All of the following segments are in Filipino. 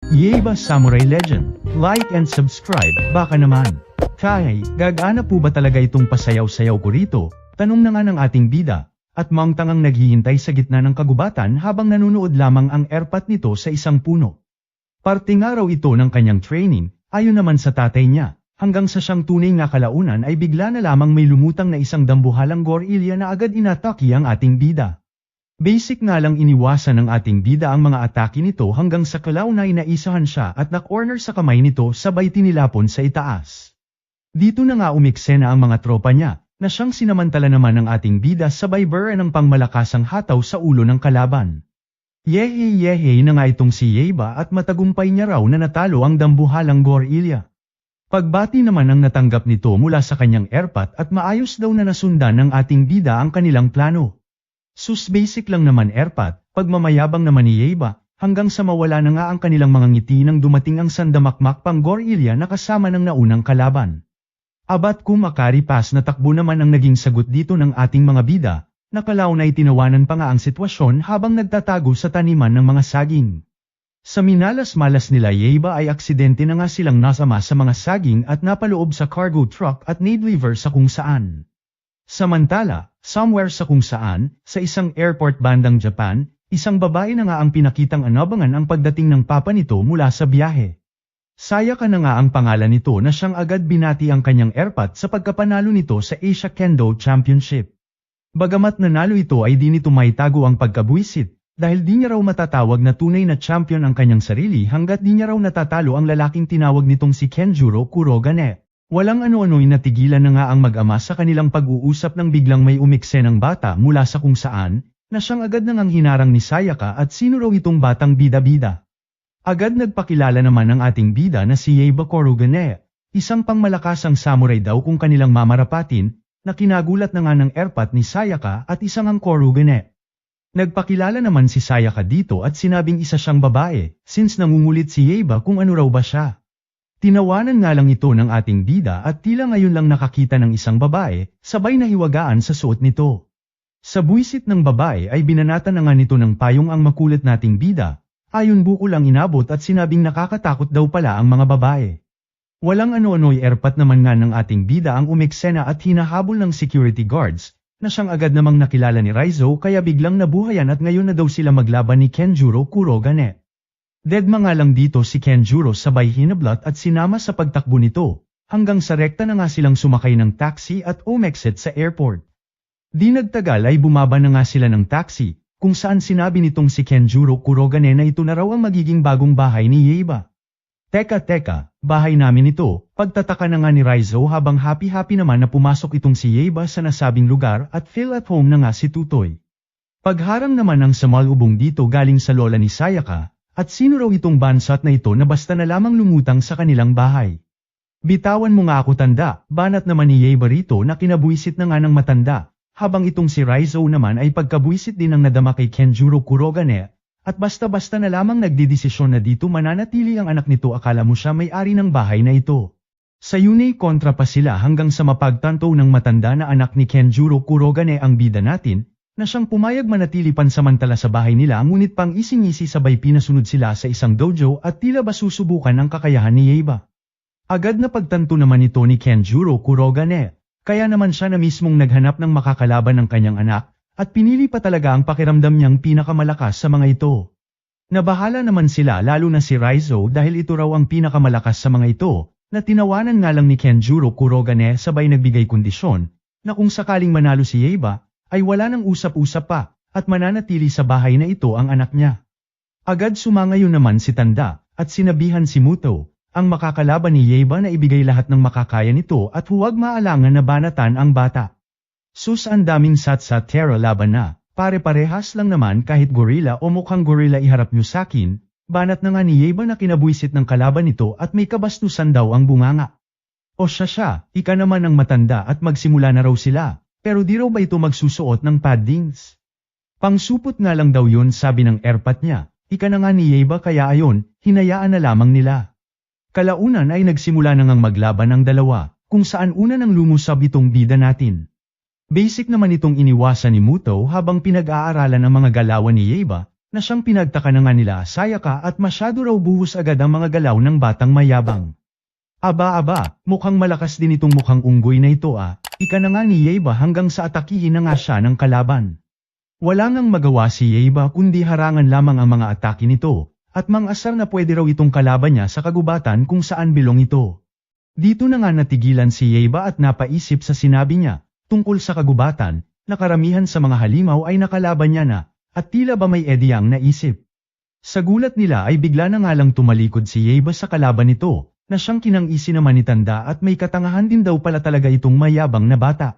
Yeba Samurai Legend, like and subscribe, baka naman. Kay, gagana po ba talaga itong pasayaw-sayaw ko rito? Tanong na nga ng ating bida, at mangtangang naghihintay sa gitna ng kagubatan habang nanonood lamang ang airpot nito sa isang puno. Parting araw ito ng kanyang training, ayon naman sa tatay niya, hanggang sa siyang tunay na kalaunan ay bigla na lamang may lumutang na isang dambuhalang gorilya na agad inatake ang ating bida. Basic nga lang iniwasan ng ating bida ang mga atake nito hanggang sa kalaunay na naisahan siya at na-corner sa kamay nito sabay tinilapon sa itaas. Dito na nga umiksena ang mga tropa niya, na siyang sinamantala naman ng ating bida sabay burra ng pangmalakasang hataw sa ulo ng kalaban. Yehe na nga itong si Yeba at matagumpay niya raw na natalo ang dambuhalang gorilya. Pagbati naman ang natanggap nito mula sa kanyang airpot at maayos daw na nasundan ng ating bida ang kanilang plano. Sus basic lang naman airpot, pagmamayabang naman ni Yeba, hanggang sa mawala na nga ang kanilang mga ngiti nang dumating ang sandamakmak pang gorilya na kasama ng naunang kalaban. Abat kumakaripas na takbo naman ang naging sagot dito ng ating mga bida, nakalaunay tinawanan pa nga ang sitwasyon habang nagtatago sa taniman ng mga saging. Sa minalas-malas nila Yeba ay aksidente na nga silang nasama sa mga saging at napaloob sa cargo truck at na-deliver sa kung saan. Samantala, somewhere sa kung saan, sa isang airport bandang Japan, isang babae na nga ang pinakitang anabangan ang pagdating ng papa nito mula sa biyahe. Sayaka na nga ang pangalan nito na siyang agad binati ang kanyang airpot sa pagkapanalo nito sa Asia Kendo Championship. Bagamat nanalo ito ay di nito maitago ang pagkabuisit, dahil di niya raw matatawag na tunay na champion ang kanyang sarili hanggat di niya raw natatalo ang lalaking tinawag nitong si Kenjuro Kurogane. Walang ano-ano'y natigilan na nga ang mag-ama sa kanilang pag-uusap nang biglang may umiksenang bata mula sa kung saan, na siyang agad nang hinarang ni Sayaka at sino raw itong batang bida-bida. Agad nagpakilala naman ang ating bida na si Yeba Kurogane, isang pangmalakasang samurai daw kung kanilang mamarapatin, na kinagulat na nga ng airpot ni Sayaka at isang ang Kurogane. Nagpakilala naman si Sayaka dito at sinabing isa siyang babae, since nangungulit si Yeba kung ano raw ba siya. Tinawanan nga lang ito ng ating bida at tila ngayon lang nakakita ng isang babae, sabay na hiwagaan sa suot nito. Sa buwisit ng babae ay binanatan na nga nito ng payong ang makulit nating bida, ayon buko lang inabot at sinabing nakakatakot daw pala ang mga babae. Walang ano-ano'y airpot naman nga ng ating bida ang umeksena at hinahabol ng security guards, na siyang agad namang nakilala ni Raizo kaya biglang nabuhayan at ngayon na daw sila maglaban ni Kenjuro Kurogane. Deadma nga lang dito si Kenjuro sabay hinablot at sinama sa pagtakbo nito, hanggang sa rekta na nga silang sumakay ng taxi at umexit sa airport. Di nagtagal ay bumaba na nga sila ng taxi, kung saan sinabi nitong si Kenjuro Kurogane na ito na raw ang magiging bagong bahay ni Yeba. Teka, bahay namin ito, pagtataka na nga ni Raizo habang happy-happy naman na pumasok itong si Yeba sa nasabing lugar at feel at home na nga si Tutoy. Pagharang naman ang samalubong dito galing sa lola ni Sayaka, at sino raw itong bansat na ito na basta na lamang lumutang sa kanilang bahay. Bitawan mo nga ako tanda, banat naman ni Yeba rito na kinabuisit na nga ng matanda, habang itong si Raizo naman ay pagkabuisit din ang nadama kay Kenjuro Kurogane, at basta-basta na lamang nagdidesisyon na dito mananatili ang anak nito akala mo siya may-ari ng bahay na ito. Sa yunay kontra pa sila hanggang sa mapagtanto ng matanda na anak ni Kenjuro Kurogane ang bida natin, na siyang pumayag manatili pansamantala sa bahay nila ngunit pang ising-isi sabay pinasunod sila sa isang dojo at tila ba susubukan ang kakayahan ni Yeba. Agad na pagtanto naman ito ni Kenjuro Kurogane, kaya naman siya na mismong naghanap ng makakalaban ng kanyang anak, at pinili pa talaga ang pakiramdam niyang pinakamalakas sa mga ito. Nabahala naman sila lalo na si Raizo dahil ito raw ang pinakamalakas sa mga ito, na tinawanan nga lang ni Kenjuro Kurogane sabay nagbigay kondisyon, na kung sakaling manalo si Yeba, ay wala nang usap-usap pa, at mananatili sa bahay na ito ang anak niya. Agad sumangayon naman si Tanda, at sinabihan si Muto, ang makakalaban ni Yeba na ibigay lahat ng makakaya nito at huwag maalangan na banatan ang bata. Sus ang daming satsa tera laban na, pare-parehas lang naman kahit gorilla o mukhang gorilla iharap niyo sakin, banat na nga ni Yeba na kinabuisit ng kalaban nito at may kabastusan daw ang bunganga. O siya, ika naman ang matanda at magsimula na raw sila. Pero di raw ba ito magsusuot ng paddings? Pangsupot nga lang daw yun sabi ng airpot niya, ika na nga ni Yeba kaya ayon, hinayaan na lamang nila. Kalaunan ay nagsimula na ngang maglaban ang dalawa, kung saan una nang lumusab itong bida natin. Basic naman itong iniwasan ni Muto habang pinag-aaralan ang mga galawan ni Yeba, na siyang pinagtaka na nga nila Sayaka at masyado raw buhos agad ang mga galaw ng batang mayabang. Aba, mukhang malakas din itong mukhang unggoy na ito ika na nga ni Yeiba hanggang sa atakihin na nga siya ng kalaban. Wala ngang magawa si Yeiba kundi harangan lamang ang mga atake nito, at mang-asar na pwede raw itong kalaban niya sa kagubatan kung saan bilong ito. Dito na nga natigilan si Yeiba at napaisip sa sinabi niya, tungkol sa kagubatan, na karamihan sa mga halimaw ay nakalaban niya na, at tila ba may ediyang naisip. Sa gulat nila ay bigla na nga lang tumalikod si Yeiba sa kalaban nito, na siyang kinang-isi naman ni Tanda at may katangahan din daw pala talaga itong mayabang na bata.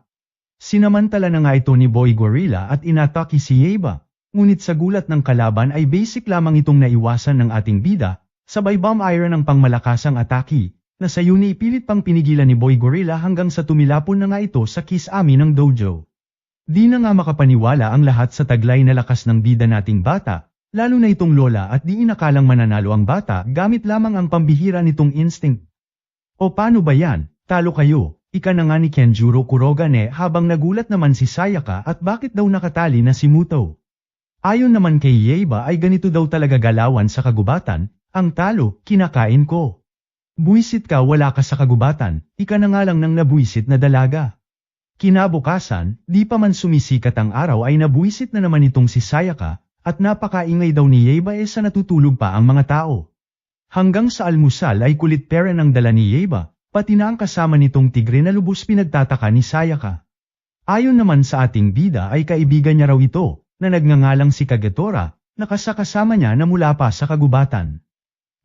Sinamantala na nga ito ni Boy Gorilla at inatake si Yeiba, ngunit sa gulat ng kalaban ay basic lamang itong naiwasan ng ating bida, sabay bomb iron ang pangmalakasang atake, na sa yuni pilit pang pinigilan ni Boy Gorilla hanggang sa tumilapon na nga ito sa Kisame ng dojo. Di na nga makapaniwala ang lahat sa taglay na lakas ng bida nating bata, lalo na itong lola at di inakalang mananalo ang bata gamit lamang ang pambihira nitong instinct. O paano ba yan, talo kayo, ika na nga ni Kenjuro Kurogane habang nagulat naman si Sayaka at bakit daw nakatali na si Muto. Ayon naman kay Yeiba ay ganito daw talaga galawan sa kagubatan, ang talo, kinakain ko. Buwisit ka wala ka sa kagubatan, ika na nga lang ng nabuwisit na dalaga. Kinabukasan, di pa man sumisikat ang araw ay nabuwisit na naman itong si Sayaka, at napakaingay daw ni Yeiba sa natutulog pa ang mga tao. Hanggang sa almusal ay kulit pera ng dala ni Yeiba, pati na ang kasama nitong tigre na lubos pinagtataka ni Sayaka. Ayon naman sa ating bida ay kaibigan niya raw ito, na nagngangalang si Kagetora, na kasakasama niya na mula pa sa kagubatan.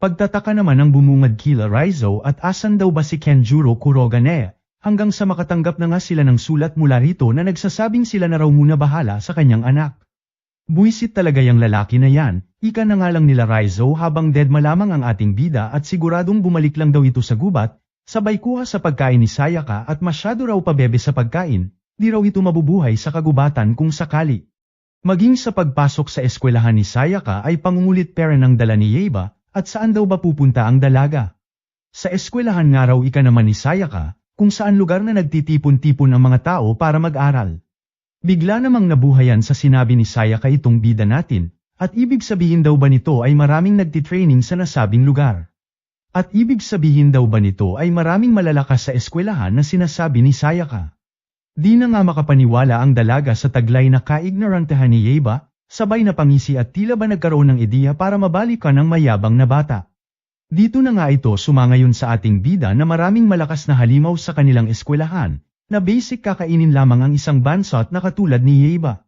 Pagtataka naman ang bumungad kila Raizo at asan daw ba si Kenjuro Kurogane, hanggang sa makatanggap na nga sila ng sulat mula rito na nagsasabing sila na raw muna bahala sa kanyang anak. Buwisit talaga yung lalaki na yan, ika na nga lang nila Raizo habang dead malamang ang ating bida at siguradong bumalik lang daw ito sa gubat, sabay kuha sa pagkain ni Sayaka at masyado raw pabebe sa pagkain, di raw ito mabubuhay sa kagubatan kung sakali. Maging sa pagpasok sa eskwelahan ni Sayaka ay pangungulit pera ng dala ni Yeiba, at saan daw ba pupunta ang dalaga? Sa eskwelahan nga raw ika naman ni Sayaka, kung saan lugar na nagtitipon-tipon ang mga tao para mag-aral. Bigla namang nabuhayan sa sinabi ni Sayaka itong bida natin, at ibig sabihin daw ba nito ay maraming nagtitraining sa nasabing lugar. At ibig sabihin daw ba nito ay maraming malalakas sa eskwelahan na sinasabi ni Sayaka. Di na nga makapaniwala ang dalaga sa taglay na kaignorantehan ni Yeiba, sabay na pangisi at tila ba nagkaroon ng ideya para mabalikan ng mayabang na bata. Dito na nga ito sumangayon sa ating bida na maraming malakas na halimaw sa kanilang eskwelahan, na basic kakainin lamang ang isang bansot na katulad ni Yeiba.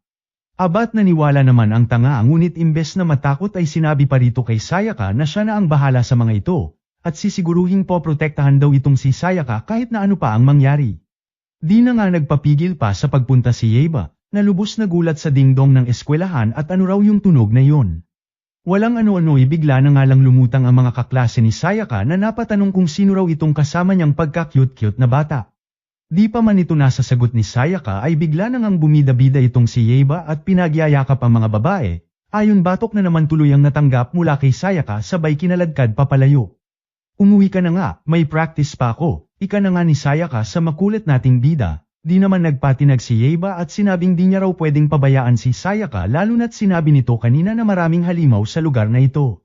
Abat naniwala naman ang tanga ngunit imbes na matakot ay sinabi pa rito kay Sayaka na siya na ang bahala sa mga ito, at sisiguruhing poprotektahan daw itong si Sayaka kahit na ano pa ang mangyari. Di na nga nagpapigil pa sa pagpunta si Yeiba, na lubos na gulat sa dingdong ng eskwelahan at ano raw yung tunog na yun. Walang ano-ano'y bigla na nga lang lumutang ang mga kaklase ni Sayaka na napatanong kung sino raw itong kasama niyang pagka-cute-cute na bata. Di pa man ito nasa sagot ni Sayaka ay bigla na ngang bumida-bida itong si Yeiba at pinagyayakap ang mga babae, ayon batok na naman tuloy ang natanggap mula kay Sayaka sabay kinaladkad papalayo. Umuwi ka na nga, may practice pa ako, ika na nga ni Sayaka sa makulit nating bida. Di naman nagpatinag si Yeiba at sinabing di niya raw pwedeng pabayaan si Sayaka lalo na't sinabi nito kanina na maraming halimaw sa lugar na ito.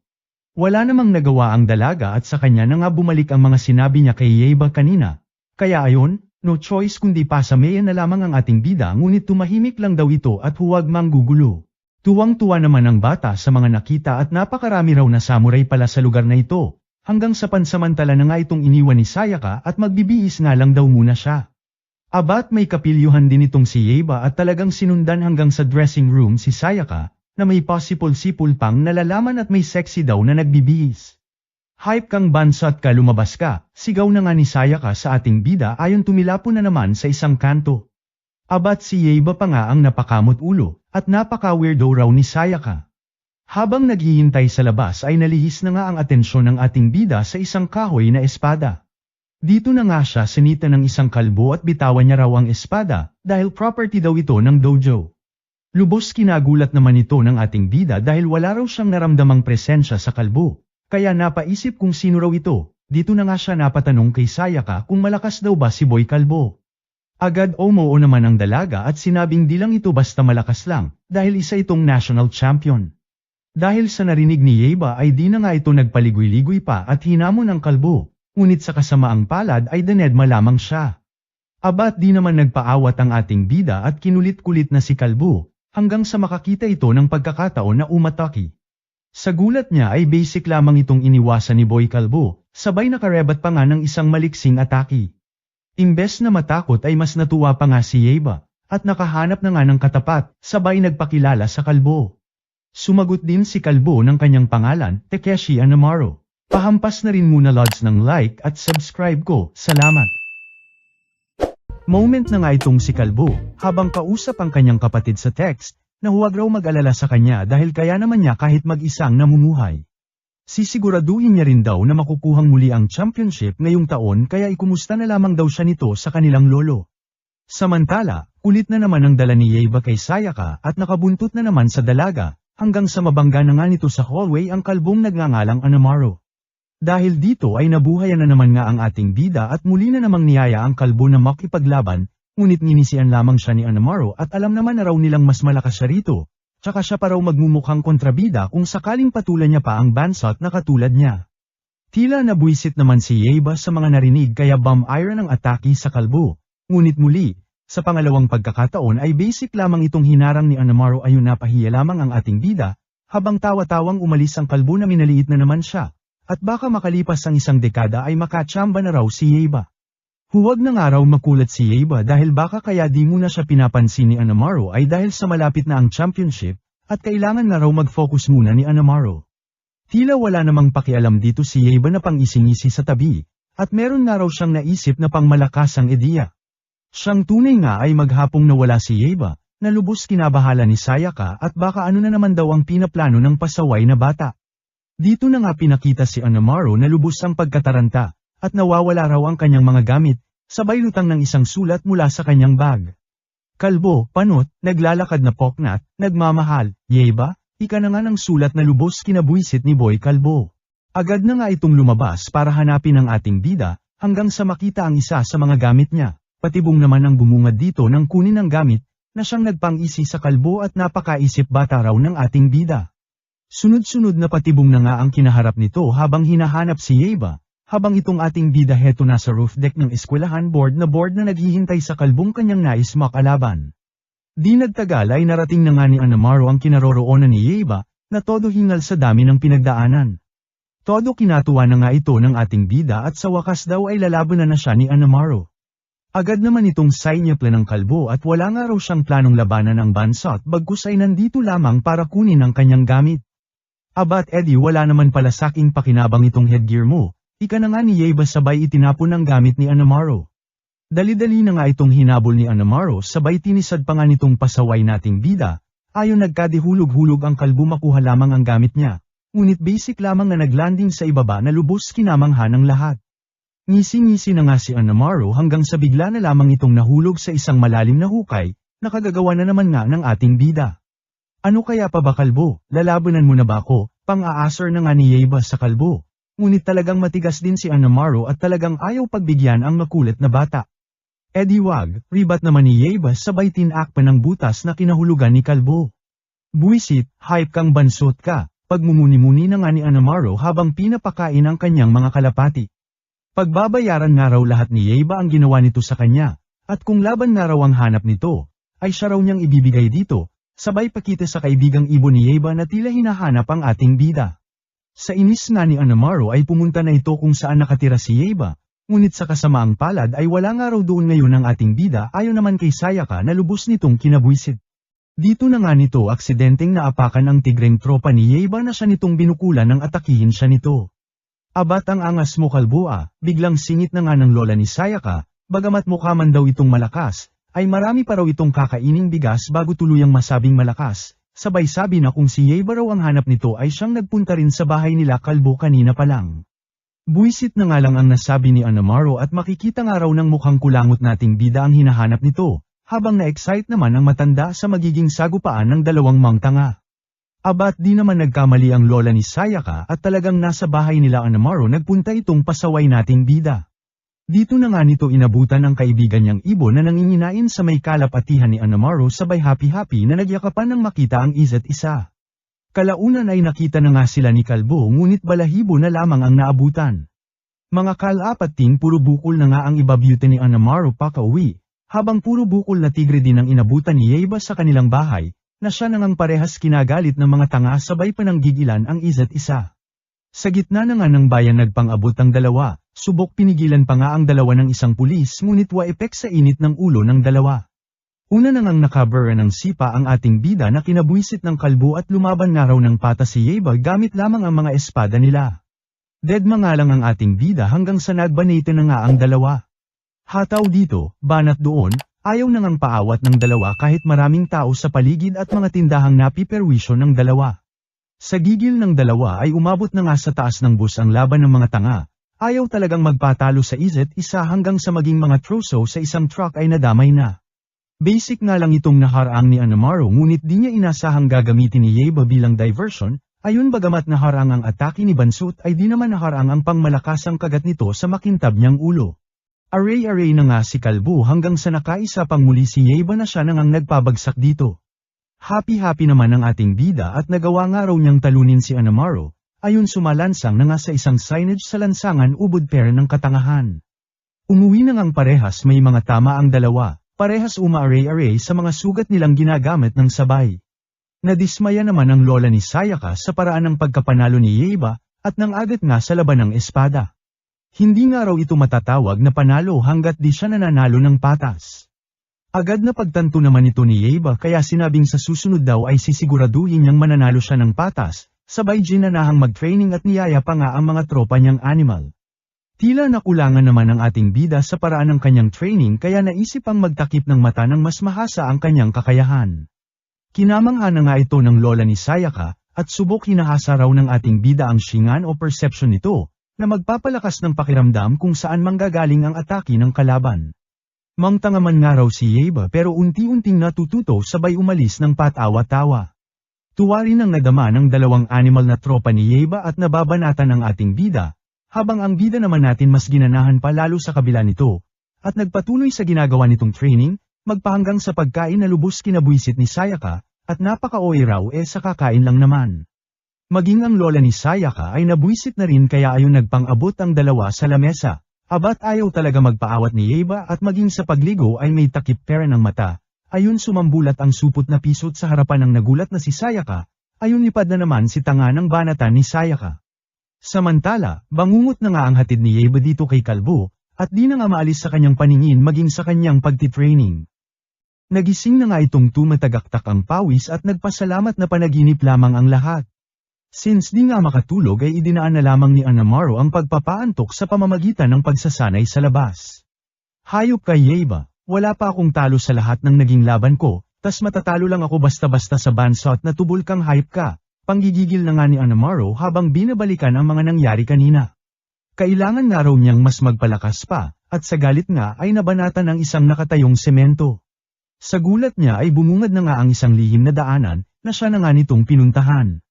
Wala namang nagawa ang dalaga at sa kanya na nga bumalik ang mga sinabi niya kay Yeiba kanina. Kaya ayon, no choice kundi pasameyan na lamang ang ating bida ngunit tumahimik lang daw ito at huwag manggugulo. Tuwang-tuwa naman ang bata sa mga nakita at napakarami raw na samurai pala sa lugar na ito, hanggang sa pansamantala na nga itong iniwan ni Sayaka at magbibihis nga lang daw muna siya. Abat may kapilyuhan din itong si Yeiba at talagang sinundan hanggang sa dressing room si Sayaka, na may possible-sipol pang nalalaman at may sexy daw na nagbibihis. Hype kang bansot ka lumabas ka, sigaw na nga ni Sayaka sa ating bida ayon tumilapon na naman sa isang kanto. Abat si Yeiba pa nga ang napakamot ulo, at napaka-weirdo raw ni Sayaka. Habang naghihintay sa labas ay nalihis na nga ang atensyon ng ating bida sa isang kahoy na espada. Dito na nga siya sinita ng isang kalbo at bitawan niya raw ang espada, dahil property daw ito ng dojo. Lubos kinagulat naman ito ng ating bida dahil wala raw siyang naramdamang presensya sa kalbo, kaya napaisip kung sino raw ito. Dito na nga siya napatanong kay Sayaka kung malakas daw ba si Boy Kalbo. Agad oo naman ang dalaga at sinabing di lang ito basta malakas lang, dahil isa itong national champion. Dahil sa narinig ni Yeba ay di na nga ito nagpaligoy-ligoy pa at hinamon ang kalbo, ngunit sa kasamaang palad ay dinedma lamang siya. Abat di naman nagpaawat ang ating bida at kinulit-kulit na si kalbo, hanggang sa makakita ito ng pagkakataon na umatake. Sa gulat niya ay basic lamang itong iniwasan ni Boy Kalbo, sabay nakarebat pa nga ng isang maliksing atake. Imbes na matakot ay mas natuwa pa nga si Yeba, at nakahanap na nga ng katapat, sabay nagpakilala sa kalbo. Sumagot din si kalbo ng kanyang pangalan, Takeshi Anamaro. Pahampas na rin muna lods ng like at subscribe ko, salamat. Moment na nga itong si kalbo, habang kausap ang kanyang kapatid sa text, na huwag raw mag-alala sa kanya dahil kaya naman niya kahit mag-isang namumuhay. Sisiguraduhin niya rin daw na makukuhang muli ang championship ngayong taon kaya ikumusta na lamang daw siya nito sa kanilang lolo. Samantala, kulit na naman ang dala ni Yeba kay Sayaka at nakabuntot na naman sa dalaga, hanggang sa mabangga na nga nito sa hallway ang kalbong nagngangalang Anamaro. Dahil dito ay nabuhayan na naman nga ang ating bida at muli na namang niyaya ang kalbo na makipaglaban, ngunit nginisian lamang siya ni Anamaro at alam naman na raw nilang mas malakas siya rito. Tsaka siya pa raw magmumukhang kontrabida kung sakaling patulan niya pa ang bansot na katulad niya. Tila nabuisit naman si Yeba sa mga narinig kaya bomb iron ang atake sa kalbo. Ngunit muli, sa pangalawang pagkakataon ay basic lamang itong hinarang ni Anamaro ayun napahiya lamang ang ating bida, habang tawa-tawang umalis ang kalbo na minaliit na naman siya. At baka makalipas ang isang dekada ay makatsamba na raw si Yeba. Huwag na nga raw makulat si Yeba dahil baka kaya di muna siya pinapansin ni Anamaro ay dahil sa malapit na ang championship, at kailangan na raw mag-focus muna ni Anamaro. Tila wala namang pakialam dito si Yeba na pang-ising-isi sa tabi, at meron na raw siyang naisip na pangmalakasang ideya. Siyang tunay nga ay maghapong nawala si Yeba, na lubos kinabahala ni Sayaka at baka ano na naman daw ang pinaplano ng pasaway na bata. Dito na nga pinakita si Anamaro na lubos ang pagkataranta, at nawawala raw ang kanyang mga gamit, sabay lutang ng isang sulat mula sa kanyang bag. Kalbo, panot, naglalakad na poknat, nagmamahal, Yeba, ika na nga ng sulat na lubos kinabuisit ni Boy Kalbo. Agad na nga itong lumabas para hanapin ang ating bida, hanggang sa makita ang isa sa mga gamit niya, patibong naman ang bumungad dito ng kunin ang gamit, na siyang nagpang-isi sa kalbo at napakaisip bata raw ng ating bida. Sunod-sunod na patibong na nga ang kinaharap nito habang hinahanap si Yeba, habang itong ating bida heto nasa roof deck ng eskwelahan board na naghihintay sa kalbong kanyang nais makalaban. Di nagtagal ay narating na nga ni Anamaro ang kinaroroonan ni Yeba, na todo hingal sa dami ng pinagdaanan. Todo kinatuwa na nga ito ng ating bida at sa wakas daw ay lalabanan na siya ni Anamaro. Agad naman itong sinyapla ng kalbo at wala nga raw siyang planong labanan ang bansot bagkus ay nandito lamang para kunin ang kanyang gamit. Abat Eddie wala naman pala saking pakinabang itong headgear mo, ika na nga ni Yeba sabay itinapon ang gamit ni Anamaro. Dali-dali na nga itong hinabol ni Anamaro sabay tinisad pa nga nitong pasaway nating bida, ayon nagkadihulog-hulog ang kalbo makuha lamang ang gamit niya, ngunit basic lamang na naglanding sa ibaba na lubos kinamangha ng lahat. Ngisi-ngisi na nga si Anamaro hanggang sa bigla na lamang itong nahulog sa isang malalim na hukay, nakagagawa na naman nga ng ating bida. Ano kaya pa ba kalbo, lalabanan mo na ba ako, pang-aasar na nga ni Yeba sa kalbo. Ngunit talagang matigas din si Anamaro at talagang ayaw pagbigyan ang makulit na bata. Eddie wag, ribat naman ni Yeba sabay tinak pa ng butas na kinahulugan ni kalbo. Buisit, hype kang bansot ka, pagmumuni-muni na nga ni Anamaro habang pinapakain ang kanyang mga kalapati. Pagbabayaran nga raw lahat ni Yeba ang ginawa nito sa kanya, at kung laban nga raw ang hanap nito, ay siya raw niyang ibibigay dito. Sabay pakita sa kaibigang ibon ni Yeba na tila hinahanap ang ating bida. Sa inis nga ni Anamaro ay pumunta na ito kung saan nakatira si Yeba, ngunit sa kasamaang palad ay wala nga raw doon ngayon ang ating bida ayon naman kay Sayaka na lubos nitong kinabuisit. Dito na nga nito aksidenteng naapakan ang tigreng tropa ni Yeba na siya nitong binukulan ng atakihin siya nito. Abat ang angas mo kalboa, biglang singit na nga ng lola ni Sayaka, bagamat mukha man daw itong malakas, ay marami pa raw itong kakaining bigas bago tuluyang masabing malakas, sabay sabi na kung si Yeba raw ang hanap nito ay siyang nagpunta rin sa bahay nila kalbo kanina pa lang. Buisit na nga lang ang nasabi ni Anamaro at makikita nga raw ng mukhang kulangot nating bida ang hinahanap nito, habang na-excite naman ang matanda sa magiging sagupaan ng dalawang mangtanga. Abat di naman nagkamali ang lola ni Sayaka at talagang nasa bahay nila Anamaro nagpunta itong pasaway nating bida. Dito na nga nito inabutan ang kaibigan niyang ibon na nanginginain sa may kalapatihan ni Anamaro sabay happy-happy na nagyakapan nang makita ang isa't isa. Kalaunan ay nakita na nga sila ni Kalbo ngunit balahibo na lamang ang naabutan. Mga kalapating puro bukol na nga ang ibabyute ni Anamaro pakauwi, habang puro bukol na tigre din ang inabutan ni Yeba sa kanilang bahay, na siya nangang parehas kinagalit ng mga tanga sabay pa ng gigilan ang isa't isa. Sa gitna na nga ng bayan nagpang-abot ang dalawa, subok pinigilan pa nga ang dalawa ng isang pulis ngunit wa epek sa init ng ulo ng dalawa. Una na ngang nakabura ng sipa ang ating bida na kinabuisit ng Kalbo at lumaban nga raw ng pata si Yeba gamit lamang ang mga espada nila. Deadma nga lang ang ating bida hanggang sa nagbanate na nga ang dalawa. Hataw dito, banat doon, ayaw na ngang paawat ng dalawa kahit maraming tao sa paligid at mga tindahang napiperwisyo ng dalawa. Sa gigil ng dalawa ay umabot na nga sa taas ng bus ang laban ng mga tanga, ayaw talagang magpatalo sa isa't isa hanggang sa maging mga troso sa isang truck ay nadamay na. Basic nga lang itong nakaraang ni Anamaro ngunit di niya inasahang gagamitin ni Yeba bilang diversion, ayon bagamat naharang ang atake ni Bansut ay di naman naharang ang pangmalakasang kagat nito sa makintab niyang ulo. Aray-aray na nga si Kalbo hanggang sa nakaisa pang muli si Yeba na siya nangang nagpabagsak dito. Happy-happy naman ang ating bida at nagawa nga raw niyang talunin si Anamaro, ayon sumalansang na nga sa isang signage sa lansangan ubod pera ng katangahan. Umuwi na ngang parehas may mga tama ang dalawa, parehas umaaray-aray sa mga sugat nilang ginagamit ng sabay. Nadismaya naman ang lola ni Sayaka sa paraan ng pagkapanalo ni Yeba at nang agad nga sa laban ng espada. Hindi nga raw ito matatawag na panalo hanggat di siya nananalo ng patas. Agad na pagtanto naman ito ni Yeba kaya sinabing sa susunod daw ay sisiguraduhin niyang mananalo siya ng patas, sabay ginanahang mag-training at niyaya pa nga ang mga tropa niyang animal. Tila nakulangan naman ang ating bida sa paraan ng kanyang training kaya naisip ang magtakip ng mata ng mas mahasa ang kanyang kakayahan. Kinamangha na nga ito ng lola ni Sayaka, at subok hinahasa raw ng ating bida ang shingan o perception nito, na magpapalakas ng pakiramdam kung saan manggagaling ang atake ng kalaban. Mangtangaman nga raw si Yeba pero unti-unting natututo sabay umalis ng patawa-tawa. Tuwa rin ang nadama ng dalawang animal na tropa ni Yeba at nababanatan ang ating bida, habang ang bida naman natin mas ginanahan pa lalo sa kabila nito, at nagpatuloy sa ginagawa nitong training, magpahanggang sa pagkain na lubos kinabuisit ni Sayaka, at napaka-oy raw sa kakain lang naman. Maging ang lola ni Sayaka ay nabuisit na rin kaya ayon nagpang-abot ang dalawa sa lamesa. Abat ayaw talaga magpaawat ni Yeba at maging sa pagligo ay may takip pera ng mata. Ayon sumambulat ang supot na pisot sa harapan ng nagulat na si Sayaka, ayon lipad na naman si tanga ng banatan ni Sayaka. Samantala, bangungot na nga ang hatid ni Yeba dito kay Kalbo, at di na nga maalis sa kanyang paningin maging sa kanyang pagtitraining. Nagising na nga itong tumatagaktak ang pawis at nagpasalamat na panaginip lamang ang lahat. Since di nga makatulog ay idinaan na lamang ni Anamaro ang pagpapaantok sa pamamagitan ng pagsasanay sa labas. Hayop kay Yeba, wala pa akong talo sa lahat ng naging laban ko, tas matatalo lang ako basta-basta sa bansot na tubol kang hype ka, panggigigil na nga ni Anamaro habang binabalikan ang mga nangyari kanina. Kailangan nga raw niyang mas magpalakas pa, at sa galit nga ay nabanatan ng isang nakatayong semento. Sa gulat niya ay bumungad na nga ang isang lihim na daanan, na siya na nga nitong pinuntahan.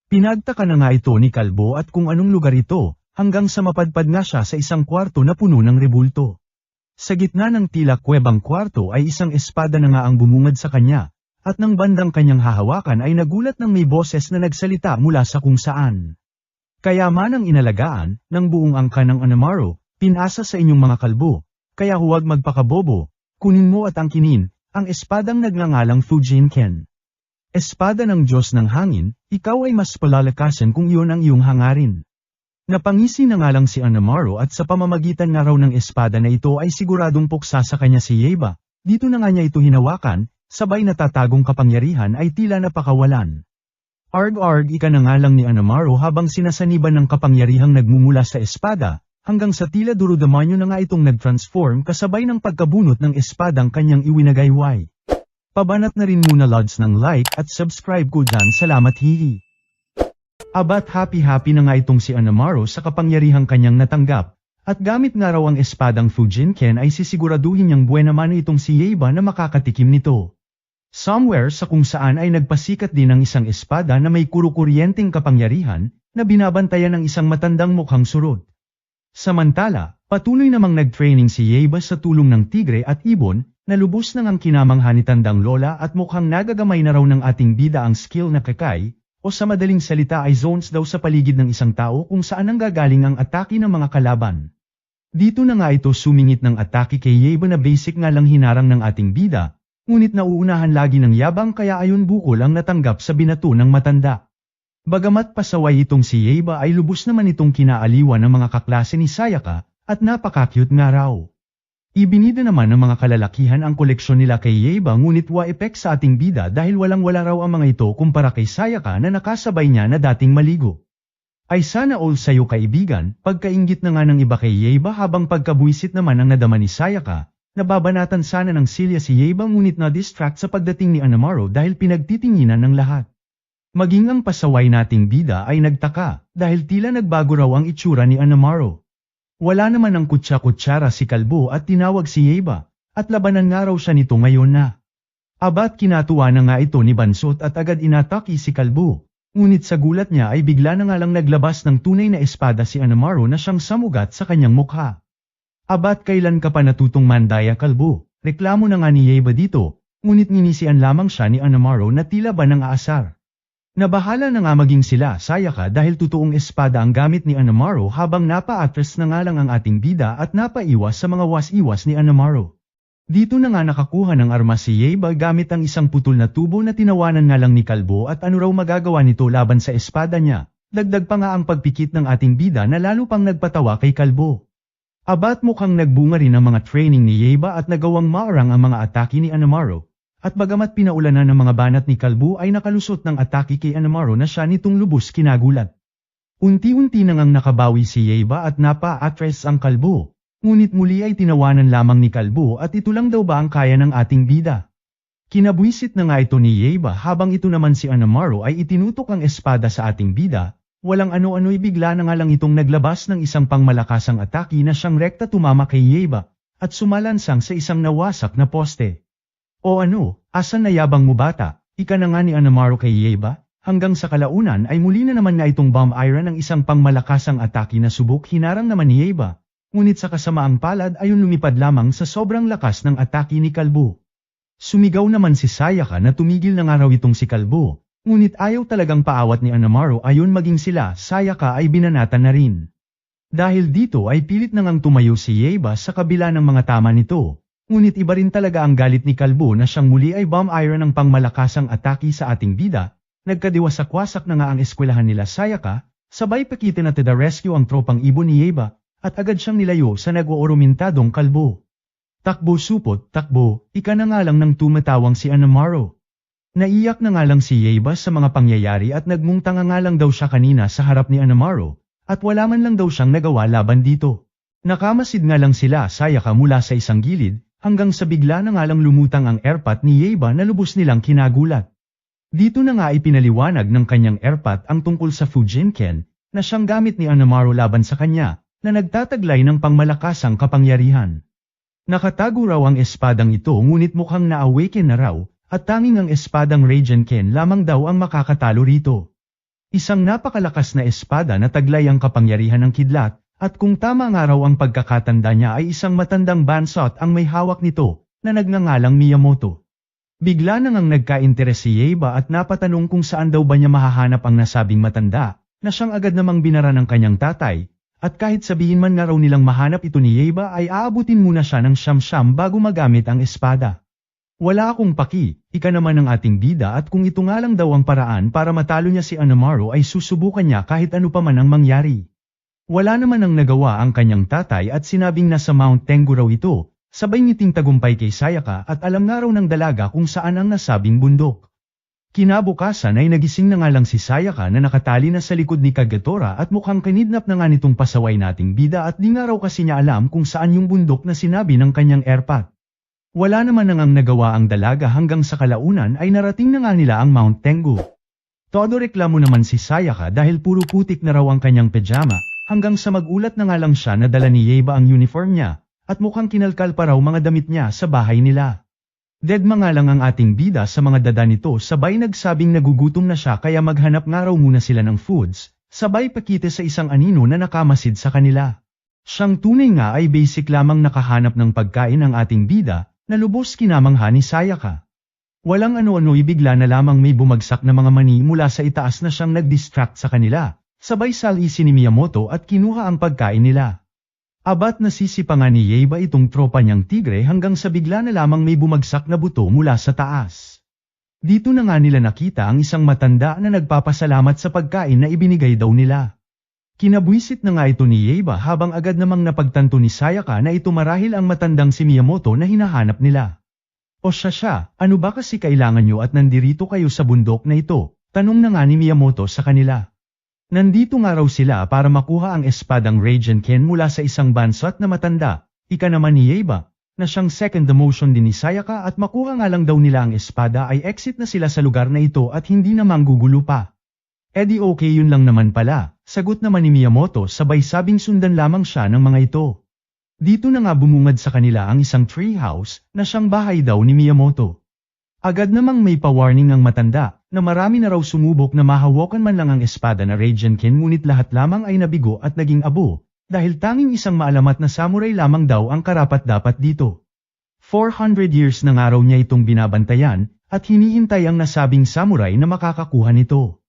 Pinagtaka na nga ito ni Kalbo at kung anong lugar ito, hanggang sa mapadpad nga siya sa isang kwarto na puno ng rebulto. Sa gitna ng tila kuwebang kwarto ay isang espada na nga ang bumungad sa kanya, at nang bandang kanyang hahawakan ay nagulat ng may boses na nagsalita mula sa kung saan. Kaya man ang inalagaan, ng buong angka ng Anamaro, pinasa sa inyong mga kalbo, kaya huwag magpakabobo, kunin mo at angkinin, ang espadang nagngangalang Fujinken. Espada ng Diyos ng Hangin, ikaw ay mas palalakasan kung iyon ang iyong hangarin. Napangisi na nga lang si Anamaro at sa pamamagitan nga raw ng espada na ito ay siguradong puksa sa kanya si Yeba, dito na nga niya ito hinawakan, sabay natatagong kapangyarihan ay tila napakawalan. Arg-arg ika na nga lang ni Anamaro habang sinasaniban ng kapangyarihang nagmumula sa espada, hanggang sa tila durudamanyo na nga itong nag-transform kasabay ng pagkabunot ng espadang kanyang iwinagayway. Pabanat na rin muna lods ng like at subscribe ko dyan, salamat hihi. Abat happy-happy na nga itong si Anamaro sa kapangyarihang kanyang natanggap, at gamit nga raw ang espadang Fujinken ay sisiguraduhin niyang buena mano itong si Yeba na makakatikim nito. Somewhere sa kung saan ay nagpasikat din ang isang espada na may kurukuryenteng kapangyarihan, na binabantayan ng isang matandang mukhang surod. Samantala, patuloy namang nag-training si Yeba sa tulong ng tigre at ibon, na lubos nang ang kinamangha ni tandang lola at mukhang nagagamay na raw ng ating bida ang skill na kakay, o sa madaling salita ay zones daw sa paligid ng isang tao kung saan nanggagaling ang atake ng mga kalaban. Dito na nga ito sumingit ng atake kay Yeba na basic nga lang hinarang ng ating bida, ngunit nauunahan lagi ng yabang kaya ayon bukol ang natanggap sa binato ng matanda. Bagamat pasaway itong si Yeba ay lubos naman itong kinaaliwan ng mga kaklase ni Sayaka, at napaka-cute nga raw. Ibinida naman ng mga kalalakihan ang koleksyon nila kay Yeba ngunit wa-epek sa ating bida dahil walang-wala raw ang mga ito kumpara kay Sayaka na nakasabay niya na dating maligo. Ay sana all sa'yo kaibigan, pagkainggit na nga ng iba kay Yeba habang pagkabuisit naman ang nadama ni Sayaka, nababanatan sana ng silya si Yeba ngunit na-distract sa pagdating ni Anamaro dahil pinagtitinginan ng lahat. Maging ang pasaway nating bida ay nagtaka dahil tila nagbago raw ang itsura ni Anamaro. Wala naman ang kutsa-kutsara si Kalbo at tinawag si Yeba, at labanan nga raw siya nito ngayon na. Abat kinatuwa na nga ito ni Bansot at agad inatake si Kalbo, ngunit sa gulat niya ay bigla na nga lang naglabas ng tunay na espada si Anamaro na siyang samugat sa kanyang mukha. Abat kailan ka pa natutong mandaya Kalbo, reklamo na nga ni Yeba dito, ngunit ninisian lamang siya ni Anamaro na tila ba nang aasar. Nabahala na nga maging sila Sayaka dahil totoong espada ang gamit ni Anamaro habang napa-atras na nga lang ang ating bida at napaiwas sa mga was-iwas ni Anamaro. Dito na nga nakakuha ng armas si Yeba gamit ang isang putol na tubo na tinawanan nga lang ni Kalbo at ano raw magagawa nito laban sa espada niya. Dagdag pa nga ang pagpikit ng ating bida na lalo pang nagpatawa kay Kalbo. Abat mukhang nagbunga rin ang mga training ni Yeba at nagawang maarang ang mga atake ni Anamaro. At bagamat pinaulanan ng mga banat ni Kalbo ay nakalusot ng atake kay Anamaro na siya nitong lubos kinagulat. Unti-unti nang nakabawi si Yeba at napa-atras ang Kalbo, ngunit muli ay tinawanan lamang ni Kalbo at ito lang daw ba ang kaya ng ating bida. Kinabwisit na nga ito ni Yeba habang ito naman si Anamaro ay itinutok ang espada sa ating bida, walang ano-ano'y bigla na nga lang itong naglabas ng isang pangmalakasang atake na siyang rekta tumama kay Yeba, at sumalansang sa isang nawasak na poste. O ano, asan na yabang mo bata, ika na nga ni Anamaro kay Yeba, hanggang sa kalaunan ay muli na naman nga itong bomb iron ng isang pangmalakasang atake na subok hinarang naman ni Yeba, ngunit sa kasamaang palad ayon lumipad lamang sa sobrang lakas ng atake ni Kalbo. Sumigaw naman si Sayaka na tumigil na nga raw itong si Kalbo, ngunit ayaw talagang paawat ni Anamaro ayon maging sila Sayaka ay binanatan na rin. Dahil dito ay pilit na ngang tumayo si Yeba sa kabila ng mga tama nito. Ngunit iba rin talaga ang galit ni Kalbo na siyang muli ay bomb iron ng pangmalakasang atake sa ating bida, nagkadiwasak-wasak na nga ang eskwelahan nila Sayaka, sabay pakitin na to the rescue ang tropang ibon ni Yeba, at agad siyang nilayo sa nag-ooromintadong Kalbo. Takbo supot, takbo, ika na nga lang nang tumatawang si Anamaro. Naiyak na nga lang si Yeba sa mga pangyayari at nagmungtanga nga lang daw siya kanina sa harap ni Anamaro, at wala man lang daw siyang nagawa laban dito. Nakamasid nga lang sila Sayaka mula sa isang gilid, hanggang sa bigla na nga lang lumutang ang airpot ni Yeba na lubos nilang kinagulat. Dito na nga ipinaliwanag ng kanyang airpot ang tungkol sa Fujinken, na siyang gamit ni Anamaro laban sa kanya, na nagtataglay ng pangmalakasang kapangyarihan. Nakatago raw ang espadang ito ngunit mukhang na-awaken na raw, at tanging ang espadang Ragenken lamang daw ang makakatalo rito. Isang napakalakas na espada na taglay ang kapangyarihan ng kidlat, at kung tama nga raw ang pagkakatanda niya ay isang matandang bansot ang may hawak nito, na nagngangalang Miyamoto. Bigla na ngang nagka-interes si Yeba at napatanong kung saan daw ba niya mahahanap ang nasabing matanda, na siyang agad namang binara ng kanyang tatay, at kahit sabihin man nga raw nilang mahanap ito ni Yeba ay aabutin muna siya ng siyam-siyam bago magamit ang espada. Wala akong paki, ika naman ng ating bida at kung ito nga lang daw ang paraan para matalo niya si Anamaro ay susubukan niya kahit ano pa man ang mangyari. Wala naman ang nagawa ang kanyang tatay at sinabing nasa Mount Tengu raw ito, sabay ngiting tagumpay kay Sayaka at alam nga raw ng dalaga kung saan ang nasabing bundok. Kinabukasan ay nagising na nga lang si Sayaka na nakatali na sa likod ni Kagetora at mukhang kinidnap na nga nitong pasaway nating bida at di nga raw kasi niya alam kung saan yung bundok na sinabi ng kanyang airpot. Wala naman nang nagawa ang dalaga hanggang sa kalaunan ay narating na nga nila ang Mount Tengu. Todo reklamo naman si Sayaka dahil puro putik na raw ang kanyang pajama, hanggang sa magulat na nga lang siya na dala ni Yeba ang uniform niya, at mukhang kinalkal pa raw mga damit niya sa bahay nila. Dedma nga lang ang ating bida sa mga dada nito sabay nagsabing nagugutom na siya kaya maghanap nga raw muna sila ng foods, sabay pakita sa isang anino na nakamasid sa kanila. Siyang tunay nga ay basic lamang nakahanap ng pagkain ang ating bida, na lubos kinamangha ni Sayaka. Walang ano-ano ibigla na lamang may bumagsak na mga mani mula sa itaas na siyang nag-distract sa kanila. Sabay salisi ni Miyamoto at kinuha ang pagkain nila. Abat nasisipa nga ni Yeiba itong tropa niyang tigre hanggang sa bigla na lamang may bumagsak na buto mula sa taas. Dito na nga nila nakita ang isang matanda na nagpapasalamat sa pagkain na ibinigay daw nila. Kinabwisit na nga ito ni Yeiba habang agad namang napagtanto ni Sayaka na ito marahil ang matandang si Miyamoto na hinahanap nila. O siya, ano ba kasi kailangan nyo at nandirito kayo sa bundok na ito? Tanong na nga ni Miyamoto sa kanila. Nandito nga raw sila para makuha ang espadang Raijinken mula sa isang bansot na matanda, ika naman ni Yeiba, na siyang second demotion din ni Sayaka at makuha nga lang daw nila ang espada ay exit na sila sa lugar na ito at hindi na manggugulo pa. Di okay yun lang naman pala, sagot naman ni Miyamoto sabay sabing sundan lamang siya ng mga ito. Dito na nga bumungad sa kanila ang isang treehouse na siyang bahay daw ni Miyamoto. Agad namang may pa-warning ang matanda na marami na raw sumubok na mahawakan man lang ang espada na Raijinken ngunit lahat lamang ay nabigo at naging abo dahil tanging isang maalamat na samurai lamang daw ang karapat-dapat dito. 400 years na nga raw niya itong binabantayan at hinihintay ang nasabing samurai na makakakuha nito.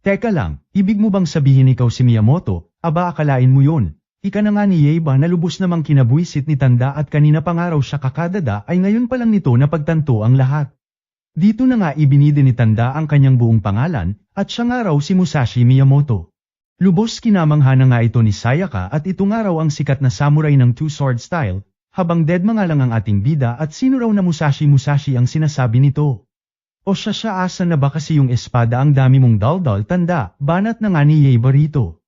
Teka lang, ibig mo bang sabihin ikaw si Miyamoto? Aba akalain mo yun. Ika na nga ni Yeiba na lubos namang kinabwisit ni Tanda at kanina pa nga raw siya kakadada ay ngayon pa lang nito napagtanto ang lahat. Dito na nga ibinide ni Tanda ang kanyang buong pangalan at siya nga raw si Musashi Miyamoto. Lubos kinamangha na nga ito ni Sayaka at ito nga raw ang sikat na samurai ng two-sword style, habang deadma nga lang ang ating bida at sino raw na Musashi ang sinasabi nito. O siya asa na ba kasi yung espada ang dami mong daldal Tanda, banat na nga ni Yeiba rito.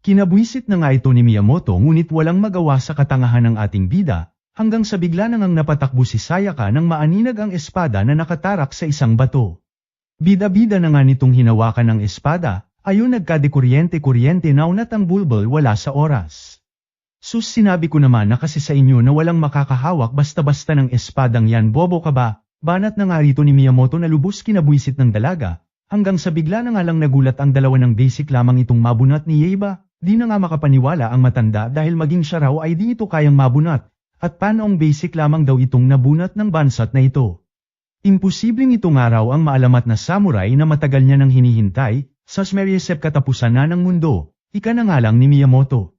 Kinabwisit na nga ito ni Miyamoto ngunit walang magawa sa katangahan ng ating bida, hanggang sa bigla na ngang napatakbo si Sayaka nang maaninag ang espada na nakatarak sa isang bato. Bida-bida na nga nitong hinawakan ang espada, ayon nagkadekuryente-kuryente naunat ang bulbul wala sa oras. Sus sinabi ko naman na kasi sa inyo na walang makakahawak basta-basta ng espadang yan bobo ka ba, banat na nga rito ni Miyamoto na lubos kinabwisit ng dalaga, hanggang sa bigla na nga lang nagulat ang dalawa ng basic lamang itong mabunat ni Yeiba. Di na nga makapaniwala ang matanda dahil maging siya raw ay di ito kayang mabunat, at panoong basic lamang daw itong nabunat ng bansot na ito. Imposibleng ito nga raw ang maalamat na samurai na matagal niya nang hinihintay, sa Smeryesep katapusan na ng mundo, ika na nga lang ni Miyamoto.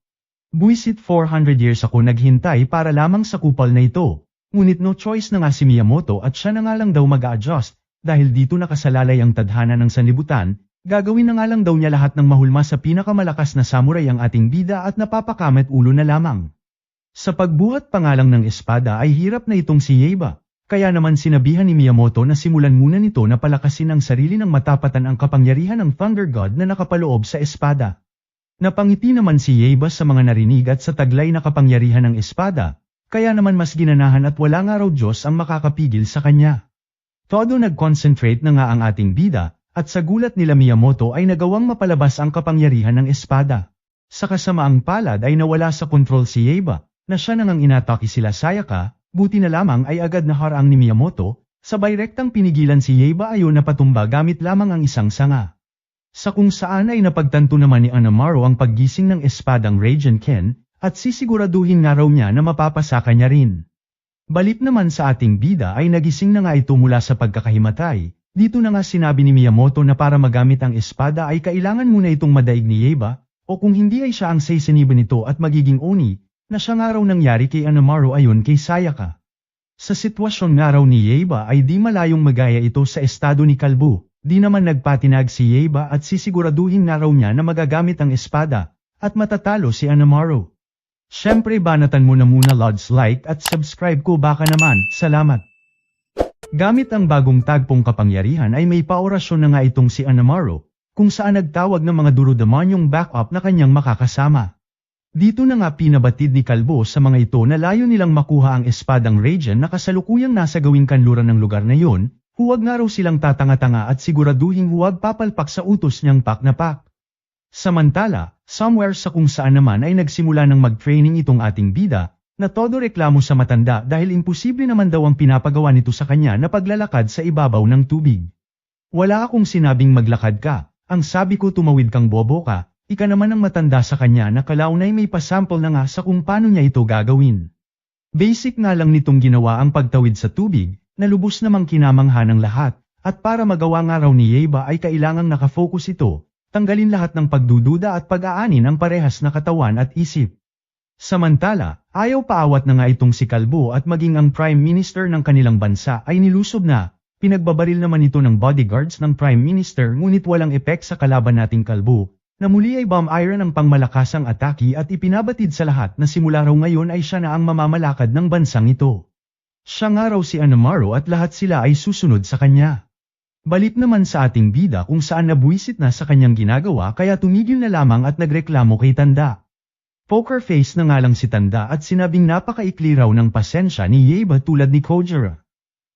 Buisit 400 years ako naghintay para lamang sa kupal na ito, ngunit no choice na nga si Miyamoto at siya na nga lang daw mag-a-adjust, dahil dito nakasalalay ang tadhana ng sanlibutan. Gagawin na nga lang daw niya lahat ng mahulma sa pinakamalakas na samurai ang ating bida at napapakamet ulo na lamang. Sa pagbuhat pa nga lang ng espada ay hirap na itong si Yeiba, kaya naman sinabihan ni Miyamoto na simulan muna nito na palakasin ang sarili ng matapatan ang kapangyarihan ng Thunder God na nakapaloob sa espada. Napangiti naman si Yeiba sa mga narinig at sa taglay na kapangyarihan ng espada, kaya naman mas ginanahan at wala nga raw Diyos ang makakapigil sa kanya. Todo nag-concentrate na nga ang ating bida, at sa gulat nila Miyamoto ay nagawang mapalabas ang kapangyarihan ng espada. Sa kasamaang palad ay nawala sa kontrol si Yeiba, na siya nang inatake sila Sayaka, buti na lamang ay agad na harang ni Miyamoto, sabay rektang pinigilan si Yeiba ayon na patumba gamit lamang ang isang sanga. Sa kung saan ay napagtanto naman ni Anamaru ang paggising ng espadang Raijinken, at sisiguraduhin nga raw niya na mapapasaka niya rin. Balit naman sa ating bida ay nagising na nga ito mula sa pagkakahimatay. Dito na nga sinabi ni Miyamoto na para magamit ang espada ay kailangan muna itong madaig ni Yeiba, o kung hindi ay siya ang seiseniba nito at magiging oni, na siya nga raw nangyari kay Anamaru ayon kay Sayaka. Sa sitwasyon nga raw ni Yeiba ay di malayong magaya ito sa estado ni Kalbu, di naman nagpatinag si Yeiba at sisiguraduhin nga raw niya na magagamit ang espada, at matatalo si Anamaru. Siyempre banatan mo na muna lods like at subscribe ko baka naman, salamat. Gamit ang bagong tagpong kapangyarihan ay may paorasyon na nga itong si Anamaru, kung saan nagtawag ng mga duro-demonyong backup na kanyang makakasama. Dito na nga pinabatid ni Kalbo sa mga ito na layo nilang makuha ang espadang Raijin na kasalukuyang nasa gawing kanluran ng lugar na yon, huwag nga raw silang tatanga-tanga at siguraduhing huwag papalpak sa utos niyang pak na pak. Samantala, somewhere sa kung saan naman ay nagsimula ng mag-training itong ating bida, na todo reklamo sa matanda dahil imposible naman daw ang pinapagawa nito sa kanya na paglalakad sa ibabaw ng tubig. Wala akong sinabing maglakad ka, ang sabi ko tumawid kang bobo ka, ika naman ang matanda sa kanya na kalaunay may pasample na nga sa kung paano niya ito gagawin. Basic nga lang nitong ginawa ang pagtawid sa tubig, na lubos namang kinamangha ng lahat, at para magawa nga raw ni Yeba ay kailangang nakafocus ito, tanggalin lahat ng pagdududa at pag-aani ng parehas na katawan at isip. Samantala, ayaw paawat na nga itong si Kalbo at maging ang Prime Minister ng kanilang bansa ay nilusob na. Pinagbabaril naman ito ng bodyguards ng Prime Minister ngunit walang epek sa kalaban nating Kalbo, na muli ay bomb iron ang pangmalakasang atake at ipinabatid sa lahat na simula raw ngayon ay siya na ang mamamalakad ng bansang ito. Siya nga raw si Anamaro at lahat sila ay susunod sa kanya. Balik naman sa ating bida kung saan nabuwisit na sa kanyang ginagawa kaya tumigil na lamang at nagreklamo kay Tanda. Poker face na nga lang si Tanda at sinabing napakaikli raw ng pasensya ni Yeba tulad ni Kojira.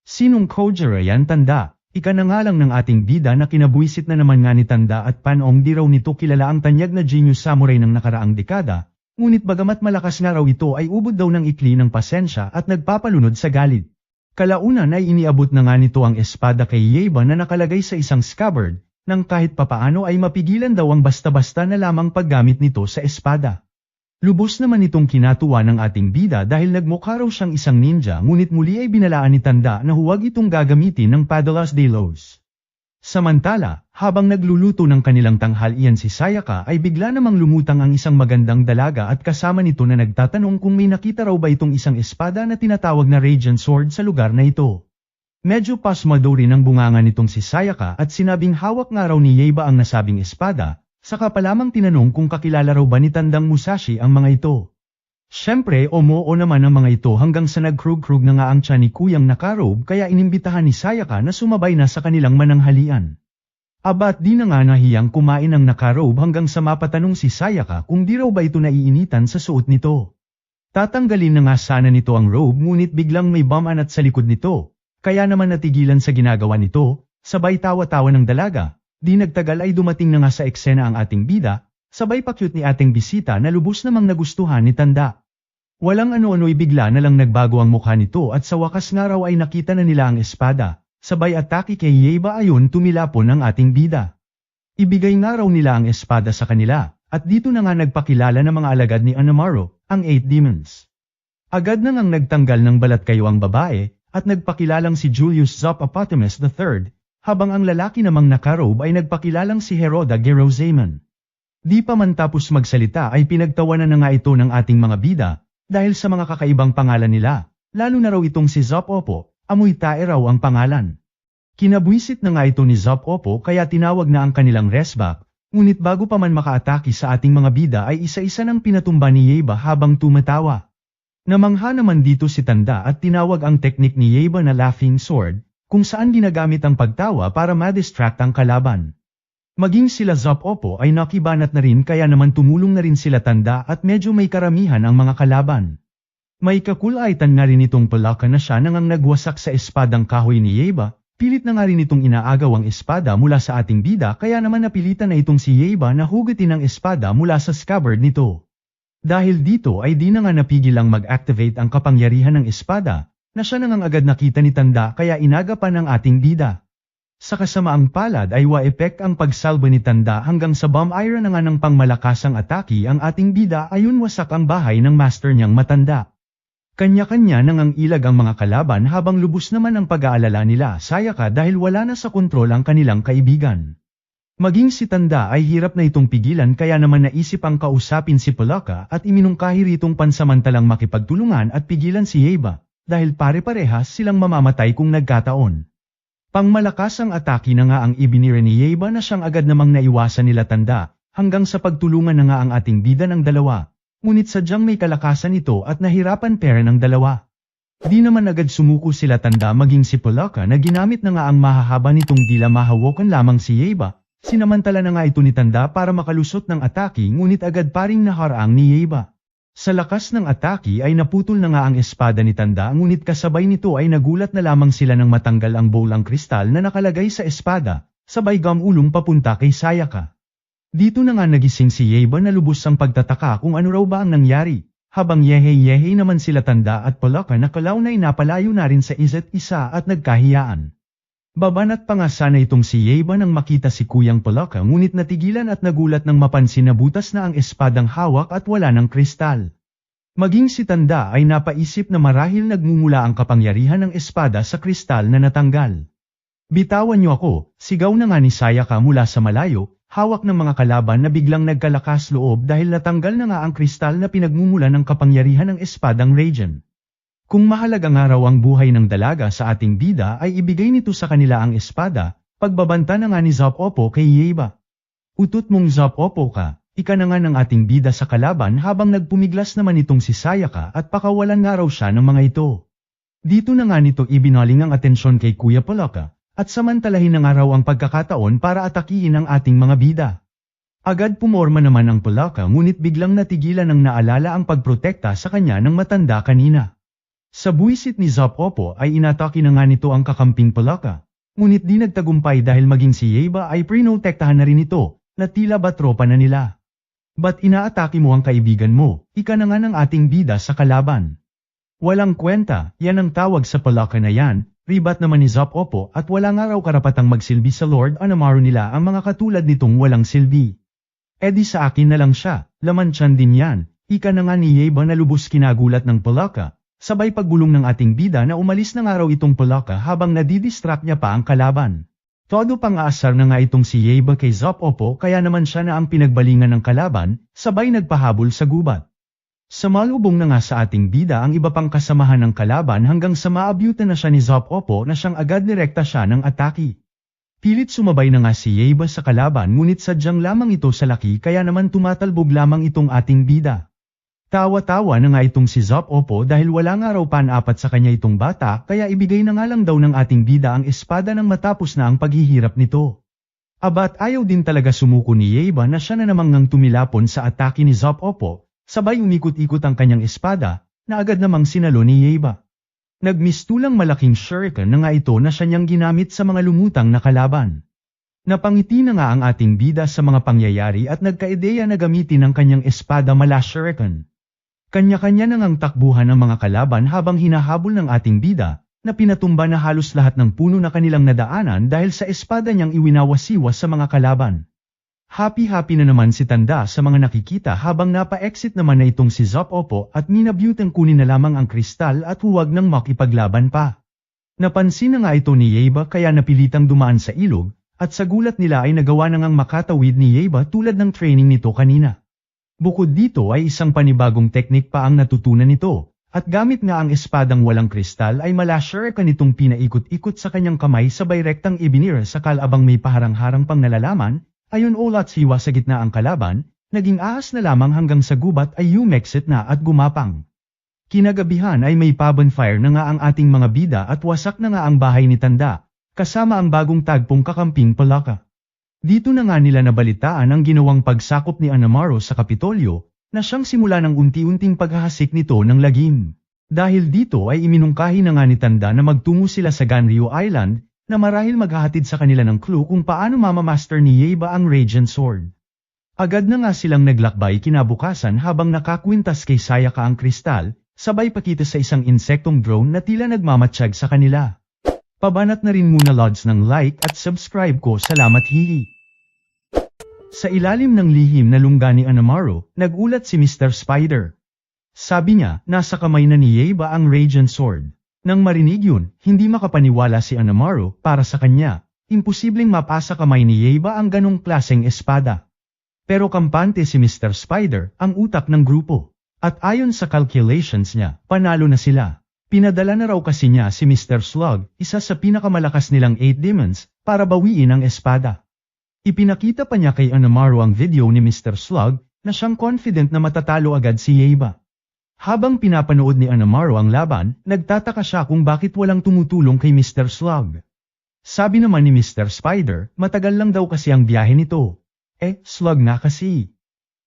Sinong Kojira yan Tanda? Ika na nga lang ng ating bida na kinabuisit na naman nga ni Tanda at panong di raw nito kilala ang tanyag na genius samurai ng nakaraang dekada, ngunit bagamat malakas nga raw ito ay ubod daw ng ikli ng pasensya at nagpapalunod sa galit. Kalaunan ay iniabot na nga nito ang espada kay Yeba na nakalagay sa isang scabbard, nang kahit papaano ay mapigilan daw ang basta-basta na lamang paggamit nito sa espada. Lubos naman itong kinatuwa ng ating bida dahil nagmukha raw siyang isang ninja ngunit muli ay binalaan ni Tanda na huwag itong gagamitin ng Padalas de los. Samantala, habang nagluluto ng kanilang tanghalian si Sayaka ay bigla namang lumutang ang isang magandang dalaga at kasama nito na nagtatanong kung may nakita raw ba itong isang espada na tinatawag na Radiant Sword sa lugar na ito. Medyo pasmado rin ang bunganga nitong si Sayaka at sinabing hawak nga raw ni Yeba ang nasabing espada. Saka pa lamang tinanong kung kakilala raw ba ni Tandang Musashi ang mga ito. Siyempre oo naman ang mga ito hanggang sa nagkrug-krug na nga ang tiyan ni Kuyang nakarobe kaya inimbitahan ni Sayaka na sumabay na sa kanilang mananghalian. Aba at di na nga nahiyang kumain ang nakarobe hanggang sa mapatanong si Sayaka kung di raw ba ito naiinitan sa suot nito. Tatanggalin na nga sana nito ang robe ngunit biglang may bamanat sa likod nito, kaya naman natigilan sa ginagawa nito, sabay tawa-tawa ng dalaga. Di nagtagal ay dumating na nga sa eksena ang ating bida, sabay pa-cute ni ating bisita na lubos namang nagustuhan ni Tanda. Walang ano-ano'y bigla na lang nagbago ang mukha nito at sa wakas nga raw ay nakita na nila ang espada, sabay atake kay Yeba ayon tumilapon ang ating bida. Ibigay nga raw nila ang espada sa kanila, at dito na nga nagpakilala ng mga alagad ni Anamaro, ang 8 demons. Agad na ngang nagtanggal ng balat kayo ang babae, at nagpakilalang si Julius Zopopotamus III, habang ang lalaki namang nakarobe ay nagpakilalang si Heroda Gerozaman. Di pa man tapos magsalita ay pinagtawanan na nga ito ng ating mga bida, dahil sa mga kakaibang pangalan nila, lalo na raw itong si Zopopo, amoy tae raw ang pangalan. Kinabuisit na nga ito ni Zopopo kaya tinawag na ang kanilang resback, ngunit bago pa man makaatake sa ating mga bida ay isa-isa nang pinatumba ni Yeba habang tumatawa. Namangha naman dito si Tanda at tinawag ang teknik ni Yeba na Laughing Sword, kung saan ginagamit ang pagtawa para ma-distract ang kalaban. Maging sila Zopopo ay nakibanat na rin kaya naman tumulong na rin sila Tanda at medyo may karamihan ang mga kalaban. May kakulaitan nga rin itong Palaka na siya nang nagwasak sa espadang kahoy ni Yeba, pilit na nga rin itong inaagaw ang espada mula sa ating bida kaya naman napilitan na itong si Yeba na hugutin ang espada mula sa scabbard nito. Dahil dito ay di na nga napigil ang mag-activate ang kapangyarihan ng espada, na siya nang agad nakita ni Tanda kaya inagapan ng ating bida. Sa kasamaang palad ay wa-epek ang pagsalba ni Tanda hanggang sa bomb iron na nga ng pangmalakasang atake ang ating bida ayon wasak ang bahay ng master niyang matanda. Kanya-kanya nang ang ilag ang mga kalaban habang lubos naman ang pag-aalala nila Sayaka dahil wala na sa kontrol ang kanilang kaibigan. Maging si Tanda ay hirap na itong pigilan kaya naman naisip ang kausapin si Palaka at iminungkahi ritong pansamantalang makipagtulungan at pigilan si Yeba. Dahil pare-parehas silang mamamatay kung nagkataon. Pangmalakas ang atake na nga ang ibinire ni Yeba na siyang agad namang naiwasan nila Tanda, hanggang sa pagtulungan na nga ang ating bida ng dalawa, ngunit sadyang may kalakasan ito at nahirapan pera ng dalawa. Di naman agad sumuko sila Tanda maging si Palaka na ginamit na nga ang mahahaba nitong dila mahawakan lamang si Yeba, sinamantala na nga ito ni Tanda para makalusot ng atake ngunit agad paring nakaraang ni Yeba. Sa lakas ng atake ay naputol na nga ang espada ni Tanda ngunit kasabay nito ay nagulat na lamang sila nang matanggal ang bolang kristal na nakalagay sa espada, sabay gamulong papunta kay Sayaka. Dito na nga nagising si Yeba na lubos ang pagtataka kung ano raw ba ang nangyari, habang yehe-yehe naman sila Tanda at Palaka na kalaunay napalayo na rin sa isa't isa at nagkahiyaan. Babanat pa nga sana itong si Yeba nang makita si Kuyang Palaka ngunit natigilan at nagulat nang mapansin na butas na ang espadang hawak at wala ng kristal. Maging si Tanda ay napaisip na marahil nagmumula ang kapangyarihan ng espada sa kristal na natanggal. Bitawan niyo ako, sigaw na nga ni Sayaka mula sa malayo, hawak ng mga kalaban na biglang nagkalakas loob dahil natanggal na nga ang kristal na pinagmumula ng kapangyarihan ng espadang Raiden. Kung mahalagang araw ang buhay ng dalaga sa ating bida ay ibigay nito sa kanila ang espada, pagbabanta na nga ni Zop Oppo kay Yaiba. Utot mong Zop Oppo ka. Ika na nga ng ating bida sa kalaban habang nagpumiglas naman itong si Sayaka at pakawalan nga raw siya ng mga ito. Dito na nga nito ibinaling ang atensyon kay Kuya Palaka, at samantalahin na nga raw ang pagkakataon para atakihin ang ating mga bida. Agad pumorma naman ang Palaka ngunit biglang natigilan ng naalala ang pagprotekta sa kanya ng matanda kanina. Sa buwisit ni Zop Oppo ay inatake na nga nito ang kakamping Palaka, ngunit di nagtagumpay dahil maging si Yaiba ay prinotektahan na rin ito, na tila ba tropa na nila. Ba't inaatake mo ang kaibigan mo? Ika na nga ng ating bida sa kalaban. Walang kwenta, yan ang tawag sa Palaka na yan, ribat naman ni Zop Oppo at wala nga raw karapatang magsilbi sa Lord Anamaru nila ang mga katulad nitong walang silbi. E di sa akin na lang siya, laman tiyan din yan, ika na nga ni Yaiba na lubos kinagulat ng Palaka, sabay pagbulong ng ating bida na umalis na nga raw itong Palaka habang nadidistract niya pa ang kalaban. Todo pang-aasar na nga itong si Yaiba kay Zop Oppo kaya naman siya na ang pinagbalingan ng kalaban, sabay nagpahabol sa gubat. Samalubong na nga sa ating bida ang iba pang kasamahan ng kalaban hanggang sa maabyutan na siya ni Zop Oppo na siyang agad nirekta siya ng atake. Pilit sumabay na nga si Yaiba sa kalaban ngunit sadyang lamang ito sa laki kaya naman tumatalbog lamang itong ating bida. Tawa-tawa na nga itong si Zop Oppo dahil wala nga raw pan-apat sa kanya itong bata kaya ibigay na nga lang daw ng ating bida ang espada nang matapos na ang paghihirap nito. Abat ayaw din talaga sumuko ni Yaiba na siya na namang ngang tumilapon sa atake ni Zop Oppo, sabay umikot-ikot ang kanyang espada, na agad namang sinalo ni Yaiba. Nagmistulang malaking shuriken na nga ito na siya niyang ginamit sa mga lumutang na kalaban. Napangiti na nga ang ating bida sa mga pangyayari at nagkaideya na gamitin ang kanyang espada mala shuriken. Kanya-kanya na ngang takbuhan ang mga kalaban habang hinahabol ng ating bida, na pinatumba na halos lahat ng puno na kanilang nadaanan dahil sa espada niyang iwinawasiwas sa mga kalaban. Happy-happy na naman si Tanda sa mga nakikita habang napa-exit naman na itong si Zop Oppo at minabutan kunin na lamang ang kristal at huwag nang makipaglaban pa. Napansin na nga ito ni Yaiba kaya napilitang dumaan sa ilog, at sa gulat nila ay nagawa na ngang makatawid ni Yaiba tulad ng training nito kanina. Bukod dito ay isang panibagong teknik pa ang natutunan nito, at gamit nga ang espadang walang kristal ay malasher ka nitong pinaikot-ikot sa kanyang kamay sabay rektang ibinir sa kalabang may paharang-harang pang nalalaman, ayon ulat siwa sa gitna ang kalaban, naging ahas na lamang hanggang sa gubat ay umexit na at gumapang. Kinagabihan ay may bonfire na nga ang ating mga bida at wasak na nga ang bahay ni Tanda, kasama ang bagong tagpong kakamping Palaka. Dito na nga nila nabalitaan ang ginawang pagsakop ni Anamaru sa Kapitolyo, na siyang simula ng unti-unting paghahasik nito ng lagim. Dahil dito ay iminungkahi na nga ni Tanda na magtungo sila sa Ganryu Island, na marahil maghahatid sa kanila ng clue kung paano mamamaster ni Yaiba ang Radiant Sword. Agad na nga silang naglakbay kinabukasan habang nakakwintas kay Sayaka ang kristal, sabay pakita sa isang insektong drone na tila nagmamatsyag sa kanila. Pabanat na rin muna lods ng like at subscribe ko, salamat hihi. Sa ilalim ng lihim na lungga ni Anamaru, nagulat si Mr. Spider. Sabi niya, nasa kamay na ni Yaiba ang Radiant Sword. Nang marinig yun, hindi makapaniwala si Anamaru para sa kanya, imposibleng mapasa kamay ni Yaiba ang ganong klaseng espada. Pero kampante si Mr. Spider, ang utak ng grupo. At ayon sa calculations niya, panalo na sila. Pinadala na raw kasi niya si Mr. Slug, isa sa pinakamalakas nilang 8 demons, para bawiin ang espada. Ipinakita pa niya kay Anamaru ang video ni Mr. Slug, na siyang confident na matatalo agad si Yaiba. Habang pinapanood ni Anamaru ang laban, nagtataka siya kung bakit walang tumutulong kay Mr. Slug. Sabi naman ni Mr. Spider, matagal lang daw kasi ang biyahe nito. Slug na kasi.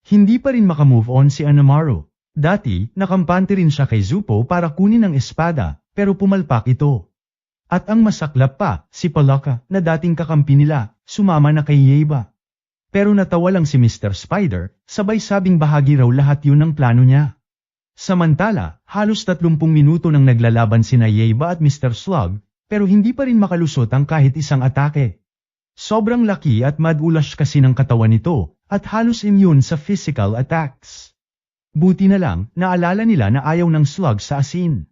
Hindi pa rin makamove on si Anamaru. Dati, nakampante rin siya kay Zupo para kunin ang espada, pero pumalpak ito. At ang masaklap pa, si Palaka, na dating kakampi nila, sumama na kay Yaiba. Pero natawa lang si Mr. Spider, sabay sabing bahagi raw lahat yun ng plano niya. Samantala, halos 30 minuto nang naglalaban sina Yaiba at Mr. Slug, pero hindi pa rin makalusot ang kahit isang atake. Sobrang laki at madulas kasi ng katawan nito, at halos immune sa physical attacks. Buti na lang, naalala nila na ayaw ng slug sa asin.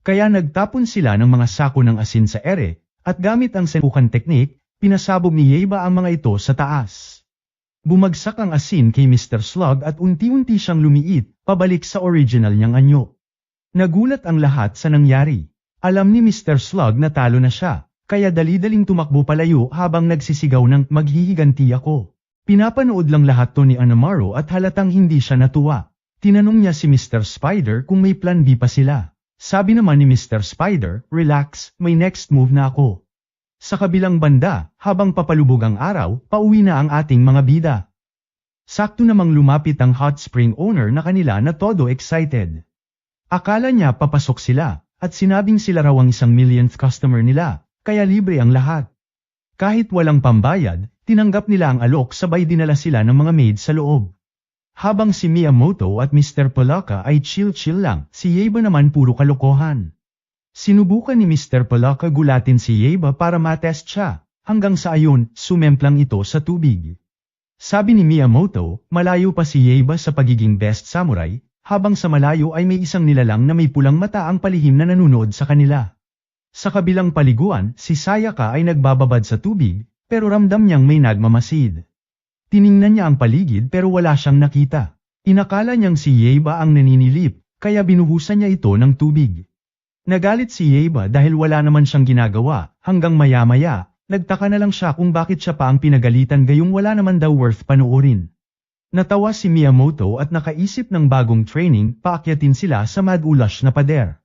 Kaya nagtapon sila ng mga sako ng asin sa ere, at gamit ang senukan teknik, pinasabog ni Yeba ang mga ito sa taas. Bumagsak ang asin kay Mr. Slug at unti-unti siyang lumiit, pabalik sa original niyang anyo. Nagulat ang lahat sa nangyari. Alam ni Mr. Slug na talo na siya, kaya dali-daling tumakbo palayo habang nagsisigaw ng maghihiganti ako. Pinapanood lang lahat to ni Anamaro at halatang hindi siya natuwa. Tinanong niya si Mr. Spider kung may plan B pa sila. Sabi naman ni Mr. Spider, relax, may next move na ako. Sa kabilang banda, habang papalubog ang araw, pauwi na ang ating mga bida. Sakto namang lumapit ang hot spring owner na kanila na todo excited. Akala niya papasok sila, at sinabing sila raw ang 1 millionth customer nila, kaya libre ang lahat. Kahit walang pambayad, tinanggap nila ang alok sabay dinala sila ng mga maid sa loob. Habang si Miyamoto at Mr. Palaka ay chill-chill lang, si Yeba naman puro kalokohan. Sinubukan ni Mr. Palaka gulatin si Yeba para matest siya, hanggang sa ayon, sumemplang ito sa tubig. Sabi ni Miyamoto, malayo pa si Yeba sa pagiging best samurai, habang sa malayo ay may isang nilalang na may pulang mata ang palihim na nanonood sa kanila. Sa kabilang paliguan, si Sayaka ay nagbababad sa tubig, pero ramdam niyang may nagmamasid. Tiningnan niya ang paligid pero wala siyang nakita. Inakala niyang si Yeba ang naninilip, kaya binuhusan niya ito ng tubig. Nagalit si Yeba dahil wala naman siyang ginagawa, hanggang maya-maya, nagtaka na lang siya kung bakit siya pa ang pinagalitan gayong wala naman daw worth panoorin. Natawa si Miyamoto at nakaisip ng bagong training, paakyatin sila sa madulash na pader.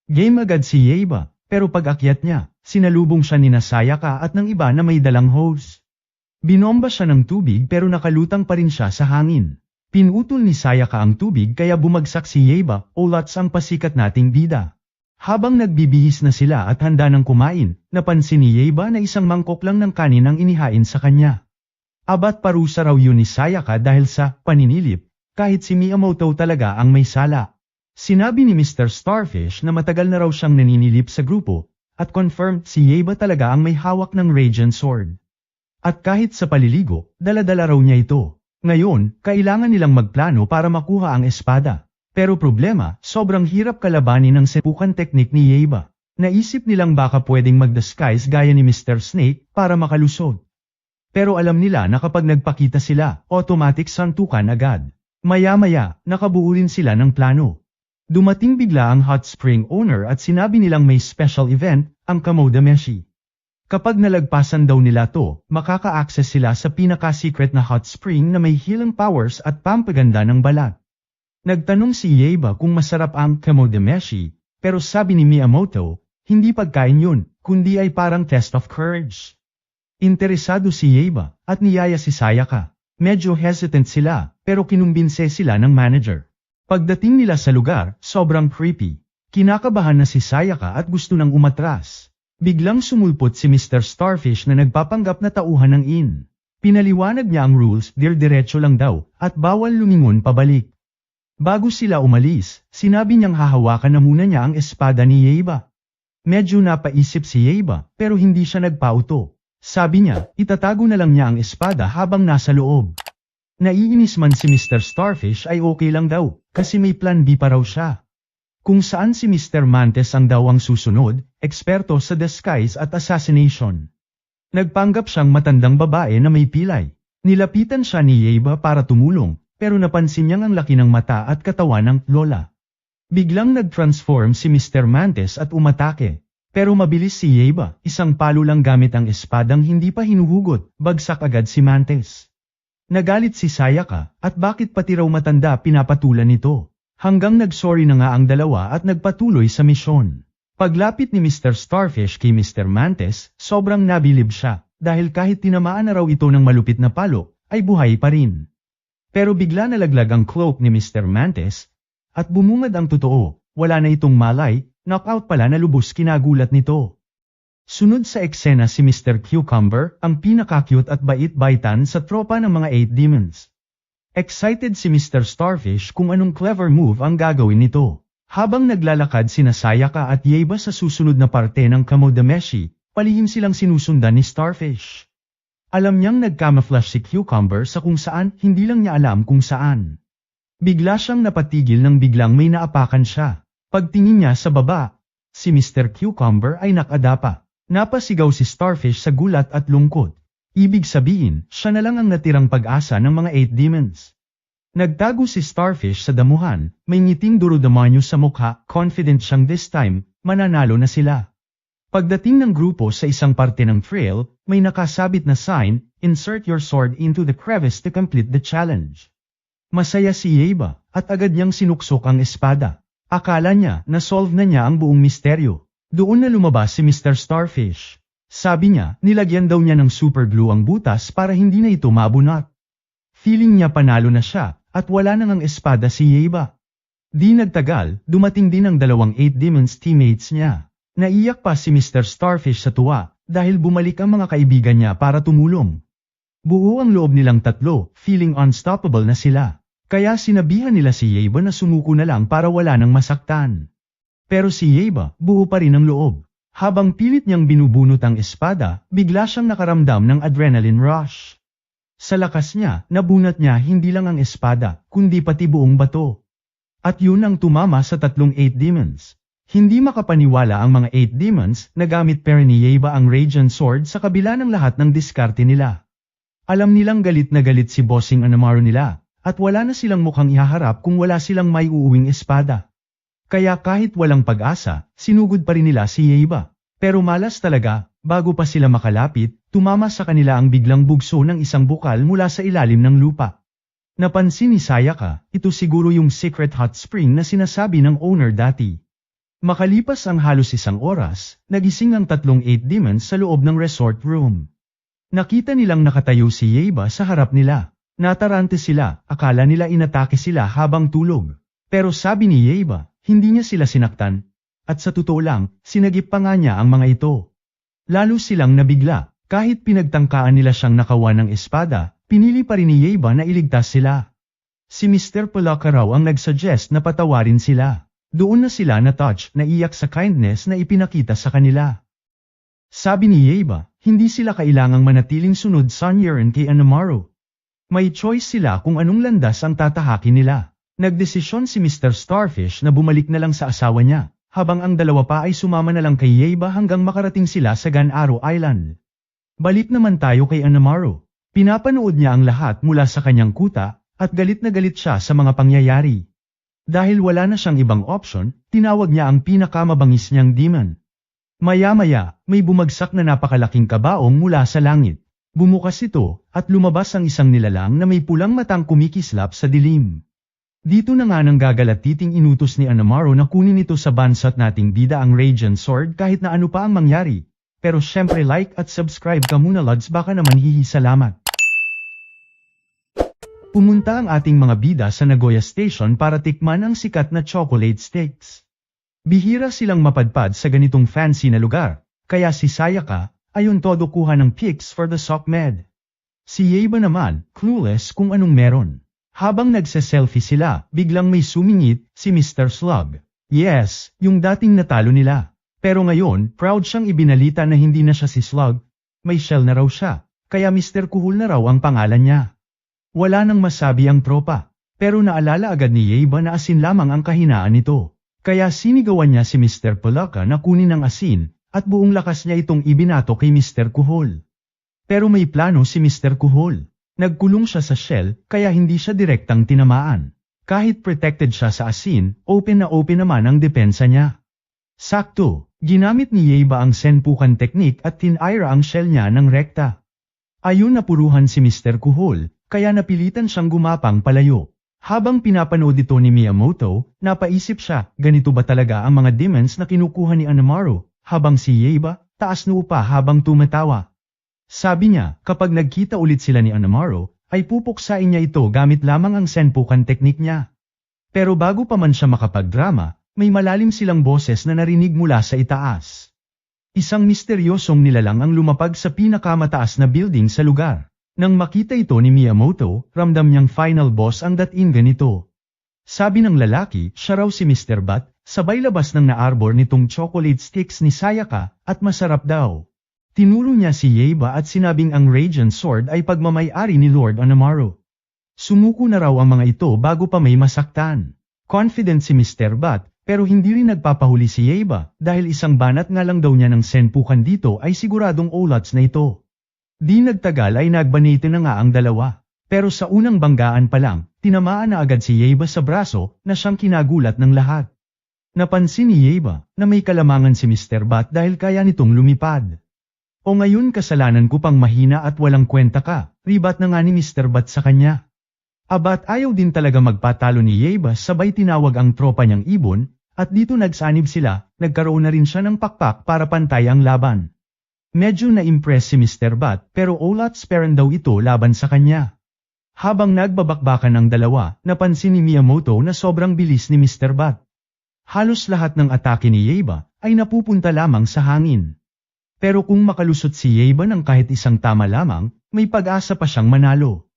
Game agad si Yeba, pero pag-akyat niya, sinalubong siya ni Sayaka at ng iba na may dalang hose. Binomba siya ng tubig pero nakalutang pa rin siya sa hangin. Pinutol ni Sayaka ang tubig kaya bumagsak si Yeba, o lots ang pasikat nating bida. Habang nagbibihis na sila at handa ng kumain, napansin ni Yeba na isang mangkok lang ng kanin ang inihain sa kanya. Abat parusa raw yun ni Sayaka dahil sa paninilip, kahit si Miyamoto talaga ang may sala. Sinabi ni Mr. Starfish na matagal na raw siyang naninilip sa grupo, at confirmed si Yeba talaga ang may hawak ng Radiant Sword. At kahit sa paliligo, dala-dala raw niya ito. Ngayon, kailangan nilang magplano para makuha ang espada. Pero problema, sobrang hirap kalabanin ng sepukan teknik ni Yeba. Naisip nilang baka pwedeng mag-disguise gaya ni Mr. Snake para makalusot. Pero alam nila na kapag nagpakita sila, automatic santukan agad. Maya-maya, nakabuo rin sila ng plano. Dumating bigla ang hot spring owner at sinabi nilang may special event, ang Kamoda Meshi. Kapag nalagpasan daw nila to, makaka-access sila sa pinaka-secret na hot spring na may healing powers at pampaganda ng balat. Nagtanong si Yeba kung masarap ang Kamoda Meshi, pero sabi ni Miyamoto, hindi pagkain yun, kundi ay parang test of courage. Interesado si Yeba, at niyaya si Sayaka. Medyo hesitant sila, pero kinumbinse sila ng manager. Pagdating nila sa lugar, sobrang creepy. Kinakabahan na si Sayaka at gusto nang umatras. Biglang sumulpot si Mr. Starfish na nagpapanggap na tauhan ng inn. Pinaliwanag niya ang rules, diretso lang daw, at bawal lumingon pabalik. Bago sila umalis, sinabi niyang hahawakan na muna niya ang espada ni Yeba. Medyo napaisip si Yeba, pero hindi siya nagpauto. Sabi niya, itatago na lang niya ang espada habang nasa loob. Naiinis man si Mr. Starfish ay okay lang daw, kasi may plan B pa raw siya. Kung saan si Mr. Mantes ang daw ang susunod, eksperto sa disguise at assassination. Nagpanggap siyang matandang babae na may pilay. Nilapitan siya ni Yeba para tumulong, pero napansin niyang ang laki ng mata at katawan ng lola. Biglang nag-transform si Mr. Mantes at umatake. Pero mabilis si Yeba, isang palo lang gamit ang espadang hindi pa hinuhugot, bagsak agad si Mantes. Nagalit si Sayaka, at bakit pati raw matanda pinapatulan nito. Hanggang nagsorry na nga ang dalawa at nagpatuloy sa misyon. Paglapit ni Mr. Starfish kay Mr. Mantes, sobrang nabilib siya, dahil kahit tinamaan na raw ito ng malupit na palo, ay buhay pa rin. Pero bigla nalaglag ang cloak ni Mr. Mantes, at bumungad ang totoo, wala na itong malay, knockout pala na lubos kinagulat nito. Sunod sa eksena si Mr. Cucumber, ang pinaka-cute at bait-baitan sa tropa ng mga 8 demons. Excited si Mr. Starfish kung anong clever move ang gagawin nito. Habang naglalakad sina Sayaka at Yeba sa susunod na parte ng Kamoda Meshi, palihim silang sinusundan ni Starfish. Alam niyang nag-camouflage si Cucumber sa kung saan, hindi lang niya alam kung saan. Bigla siyang napatigil nang biglang may naapakan siya. Pagtingin niya sa baba, si Mr. Cucumber ay nakadapa. Napasigaw si Starfish sa gulat at lungkot. Ibig sabihin, siya na lang ang natirang pag-asa ng mga 8 demons. Nagtago si Starfish sa damuhan, may ngiting duro-demonyo sa mukha, confident siyang this time, mananalo na sila. Pagdating ng grupo sa isang parte ng trail, may nakasabit na sign, insert your sword into the crevice to complete the challenge. Masaya si Yeba, at agad niyang sinuksok ang espada. Akala niya, na-solve na niya ang buong misteryo. Doon na lumabas si Mr. Starfish. Sabi niya, nilagyan daw niya ng super glue ang butas para hindi na ito mabunot. Feeling niya panalo na siya, at wala nang ang espada si Yeba. Di nagtagal, dumating din ang dalawang 8 demons teammates niya. Naiyak pa si Mr. Starfish sa tuwa, dahil bumalik ang mga kaibigan niya para tumulong. Buo ang loob nilang tatlo, feeling unstoppable na sila. Kaya sinabihan nila si Yeba na sumuko na lang para wala nang masaktan. Pero si Yeba, buo pa rin ang loob. Habang pilit niyang binubunot ang espada, bigla siyang nakaramdam ng adrenaline rush. Sa lakas niya, nabunot niya hindi lang ang espada, kundi pati buong bato. At yun ang tumama sa tatlong 8 demons. Hindi makapaniwala ang mga 8 demons na gamit pa rin ni Yeba ang Radiant Sword sa kabila ng lahat ng diskarte nila. Alam nilang galit na galit si Bossing Anamaru nila, at wala na silang mukhang ihaharap kung wala silang may uuwing espada. Kaya kahit walang pag-asa, sinugod pa rin nila si Yeba. Pero malas talaga, bago pa sila makalapit, tumama sa kanila ang biglang bugso ng isang bukal mula sa ilalim ng lupa. Napansin ni Sayaka, ito siguro yung secret hot spring na sinasabi ng owner dati. Makalipas ang halos isang oras, nagising ang tatlong 8 demons sa loob ng resort room. Nakita nilang nakatayo si Yeba sa harap nila. Natarante sila, akala nila inatake sila habang tulog. Pero sabi ni Yeba, hindi niya sila sinaktan. At sa totoo lang, sinagip pa nga niya ang mga ito. Lalo silang nabigla, kahit pinagtangkaan nila siyang nakawan ng espada, pinili pa rin ni Yeba na iligtas sila. Si Mr. Palaka raw ang nagsuggest na patawarin sila. Doon na sila na-touch na iyak sa kindness na ipinakita sa kanila. Sabi ni Yeba, hindi sila kailangang manatiling sunod sa Niren kay Anamaru. May choice sila kung anong landas ang tatahakin nila. Nagdesisyon si Mr. Starfish na bumalik na lang sa asawa niya, habang ang dalawa pa ay sumama na lang kay Yeba hanggang makarating sila sa Ganaro Island. Balik naman tayo kay Anamaru. Pinapanood niya ang lahat mula sa kanyang kuta, at galit na galit siya sa mga pangyayari. Dahil wala na siyang ibang option, tinawag niya ang pinakamabangis niyang demon. Maya-maya, may bumagsak na napakalaking kabaong mula sa langit. Bumukas ito, at lumabas ang isang nilalang na may pulang matang kumikislap sa dilim. Dito na nga nang gagalatiting inutos ni Anamaru na kunin ito sa bansat nating bida ang Radiant Sword kahit na ano pa ang mangyari. Pero syempre like at subscribe ka muna lads, baka naman salamat. Pumunta ang ating mga bida sa Nagoya Station para tikman ang sikat na chocolate steaks. Bihira silang mapadpad sa ganitong fancy na lugar, kaya si Sayaka, ayon todo kuha ng pics for the SOCMED. Si Yeba naman, clueless kung anong meron. Habang nagse-selfie sila, biglang may sumingit, si Mr. Slug. Yes, yung dating natalo nila. Pero ngayon, proud siyang ibinalita na hindi na siya si Slug. May shell na raw siya, kaya Mr. Kuhul na raw ang pangalan niya. Wala nang masabi ang tropa, pero naalala agad ni Yeba na asin lamang ang kahinaan nito. Kaya sinigawan niya si Mr. Palaka na kunin ang asin, at buong lakas niya itong ibinato kay Mr. Kuhol. Pero may plano si Mr. Kuhol. Nagkulong siya sa shell, kaya hindi siya direktang tinamaan. Kahit protected siya sa asin, open na open naman ang depensa niya. Sakto, ginamit ni Yeba ang senpukan technique at tinaira ang shell niya ng rekta. Ayun napuruhan si Mr. Kuhol, kaya napilitan siyang gumapang palayo. Habang pinapanood ito ni Miyamoto, napaisip siya, ganito ba talaga ang mga demons na kinukuha ni Anamaru, habang si Yeba, taas noo pa habang tumatawa. Sabi niya, kapag nagkita ulit sila ni Anamaru, ay pupuksain niya ito gamit lamang ang senpukan technique niya. Pero bago pa man siya makapagdrama, may malalim silang boses na narinig mula sa itaas. Isang misteryosong nilalang ang lumapag sa pinakamataas na building sa lugar. Nang makita ito ni Miyamoto, ramdam niyang final boss ang dating ganito. Sabi ng lalaki, siya raw si Mr. Bat, sabay labas ng naarbor nitong chocolate sticks ni Sayaka, at masarap daw. Tinuro niya si Yeba at sinabing ang Radiant Sword ay pagmamay-ari ni Lord Anamaru. Sumuko na raw ang mga ito bago pa may masaktan. Confident si Mr. Bat, pero hindi rin nagpapahuli si Yeba dahil isang banat nga lang daw niya ng senpukan dito ay siguradong olats na ito. Di nagtagal ay nagbanate na nga ang dalawa. Pero sa unang banggaan pa lang, tinamaan na agad si Yeba sa braso na siyang kinagulat ng lahat. Napansin ni Yeba na may kalamangan si Mr. Bat dahil kaya nitong lumipad. O ngayon kasalanan ko pang mahina at walang kwenta ka, ribat na nga ni Mr. Bat sa kanya. Abat ayaw din talaga magpatalo ni Yeba sabay tinawag ang tropa niyang ibon, at dito nagsanib sila, nagkaroon na rin siya ng pakpak para pantay ang laban. Medyo na-impress si Mr. Bat pero olats parent daw ito laban sa kanya. Habang nagbabakbakan ang dalawa, napansin ni Miyamoto na sobrang bilis ni Mr. Bat. Halos lahat ng atake ni Yeba ay napupunta lamang sa hangin. Pero kung makalusot si Yeba ng kahit isang tama lamang, may pag-asa pa siyang manalo.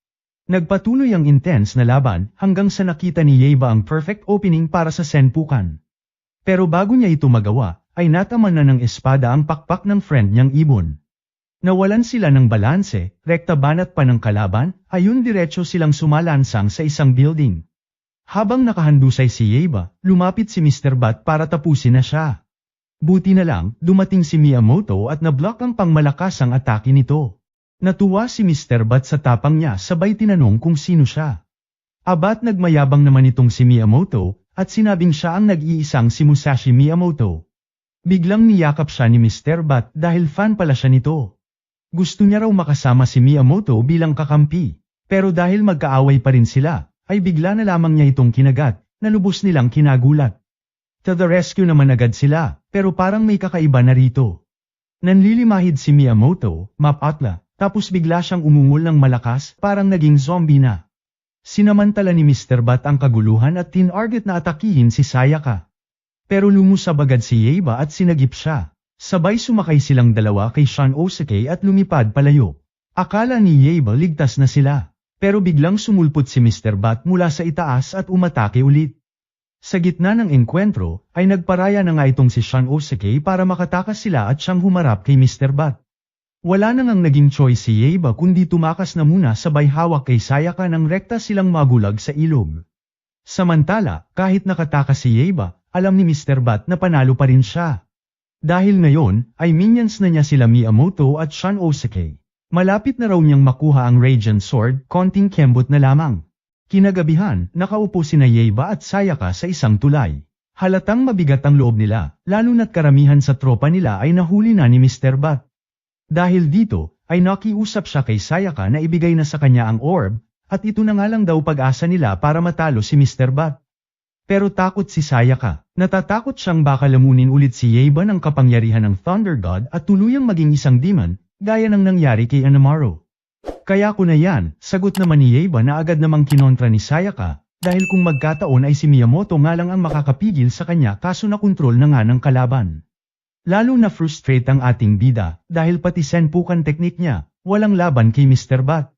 Nagpatuloy ang intense na laban hanggang sa nakita ni Yeba ang perfect opening para sa senpukan. Pero bago niya ito magawa, ay nataman na ng espada ang pakpak ng friend niyang ibon. Nawalan sila ng balanse, rekta banat pa ng kalaban, ayun diretso silang sumalansang sa isang building. Habang nakahandusay si Yeba, lumapit si Mr. Bat para tapusin na siya. Buti na lang, dumating si Miyamoto at nablock ang pangmalakasang atake nito. Natuwa si Mr. Bat sa tapang niya sabay tinanong kung sino siya. Abat nagmayabang naman itong si Miyamoto, at sinabing siya ang nag-iisang si Musashi Miyamoto. Biglang niyakap siya ni Mr. Bat dahil fan pala siya nito. Gusto niya raw makasama si Miyamoto bilang kakampi, pero dahil magkaaway pa rin sila, ay bigla na lamang niya itong kinagat, na lubos nilang kinagulat. To the rescue naman agad sila, pero parang may kakaiba na rito. Nanlilimahid si Miyamoto, mapatla, tapos bigla siyang umungol ng malakas, parang naging zombie na. Sinamantala ni Mr. Bat ang kaguluhan at tinarget na atakihin si Sayaka. Pero lumusab agad si Yeba at sinagip siya. Sabay sumakay silang dalawa kay Shan Osuke at lumipad palayo. Akala ni Yeba ligtas na sila, pero biglang sumulpot si Mr. Bat mula sa itaas at umatake ulit. Sa gitna ng enkwentro, ay nagparaya na nga itong si Shan Osuke para makatakas sila at siyang humarap kay Mr. Bat. Wala na ngang naging choice si Yeba kundi tumakas na muna sabay hawak kay Sayaka ng rekta silang magulag sa ilog. Samantala, kahit nakatakas si Yeba, alam ni Mr. Bat na panalo pa rin siya. Dahil ngayon, ay minions na niya sila Miyamoto at Shan Osuke. Malapit na raw niyang makuha ang Radiant Sword, konting kembot na lamang. Kinagabihan, nakaupo sina Yeba at Sayaka sa isang tulay. Halatang mabigat ang loob nila, lalo na't karamihan sa tropa nila ay nahuli na ni Mr. Bat. Dahil dito, ay nakiusap siya kay Sayaka na ibigay na sa kanya ang orb, at ito na nga lang daw pag-asa nila para matalo si Mr. Bat. Pero takot si Sayaka, natatakot siyang baka lamunin ulit si Yeba ng kapangyarihan ng Thunder God at tuluyang maging isang demon, gaya ng nangyari kay Anamaru. Kaya ko na yan, sagot naman ni Yeba na agad namang kinontra ni Sayaka, dahil kung magkataon ay si Miyamoto nga lang ang makakapigil sa kanya kaso nakontrol na nga ng kalaban. Lalo na frustrate ang ating bida, dahil pati senpukan teknik niya, walang laban kay Mr. Bat.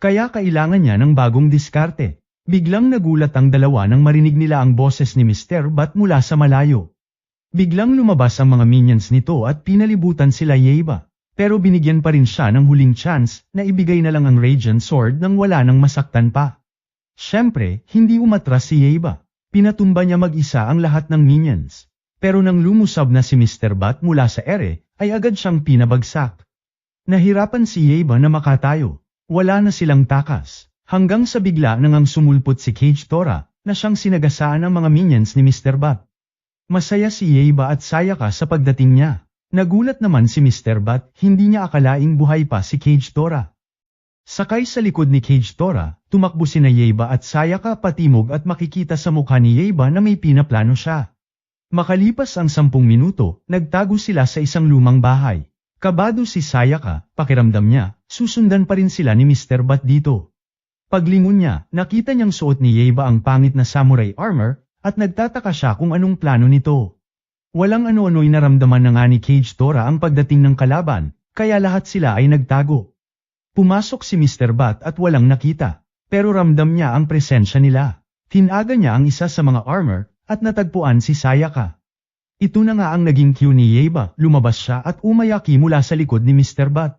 Kaya kailangan niya ng bagong diskarte. Biglang nagulat ang dalawa nang marinig nila ang boses ni Mr. Bat mula sa malayo. Biglang lumabas ang mga minions nito at pinalibutan sila Yeba, pero binigyan pa rin siya ng huling chance na ibigay na lang ang Radiant Sword nang wala nang masaktan pa. Siyempre, hindi umatras si Yeba. Pinatumba niya mag-isa ang lahat ng minions. Pero nang lumusab na si Mr. Bat mula sa ere, ay agad siyang pinabagsak. Nahirapan si Yeba na makatayo. Wala na silang takas. Hanggang sa bigla nang sumulpot si Cage Tora, na siyang sinagasaan ng mga minions ni Mr. Bat. Masaya si Yeba at Sayaka sa pagdating niya. Nagulat naman si Mr. Bat, hindi niya akalaing buhay pa si Cage Tora. Sakay sa likod ni Cage Tora, tumakbo sina Yeba at Sayaka patimog at makikita sa mukha ni Yeba na may pinaplano siya. Makalipas ang 10 minuto, nagtago sila sa isang lumang bahay. Kabado si Sayaka, pakiramdam niya, susundan pa rin sila ni Mr. Bat dito. Paglingon niya, nakita niyang suot ni Yeba ang pangit na samurai armor, at nagtataka siya kung anong plano nito. Walang ano-ano'y naramdaman na nga ni Cage Tora ang pagdating ng kalaban, kaya lahat sila ay nagtago. Pumasok si Mr. Bat at walang nakita, pero ramdam niya ang presensya nila. Tinaga niya ang isa sa mga armor, at natagpuan si Sayaka. Ito na nga ang naging cue ni Yeba, lumabas siya at umayaki mula sa likod ni Mr. Bat.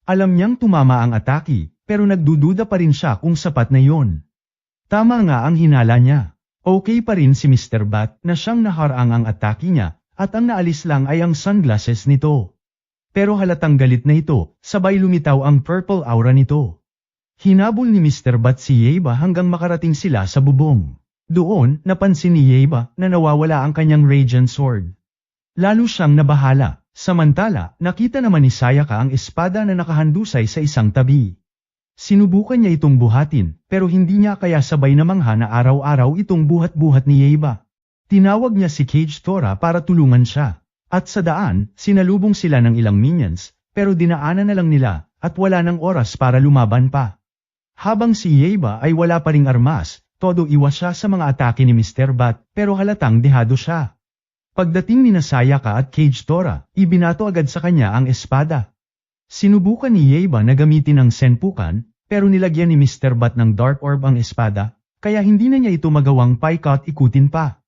Alam niyang tumama ang atake, pero nagdududa pa rin siya kung sapat na yon. Tama nga ang hinala niya. Okay pa rin si Mr. Bat na siyang naharang ang atake niya at ang naalis lang ay ang sunglasses nito. Pero halatang galit na ito, sabay lumitaw ang purple aura nito. Hinabol ni Mr. Bat si Yeba hanggang makarating sila sa bubong. Doon, napansin ni Yeba na nawawala ang kanyang Radiant Sword. Lalo siyang nabahala, samantala, nakita naman ni Sayaka ang espada na nakahandusay sa isang tabi. Sinubukan niya itong buhatin, pero hindi niya kaya sabay namangha na araw-araw itong buhat-buhat ni Yeba. Tinawag niya si Cage Tora para tulungan siya. At sa daan, sinalubong sila ng ilang minions, pero dinaanan na lang nila, at wala ng oras para lumaban pa. Habang si Yeba ay wala pa ring armas, todo iwas siya sa mga atake ni Mr. Bat, pero halatang dehado siya. Pagdating ni Sayaka at Cage Tora, ibinato agad sa kanya ang espada. Sinubukan ni Yeba na gamitin ang senpukan, pero nilagyan ni Mr. Bat ng Dark Orb ang espada, kaya hindi na niya ito magawang paikot ikutin pa.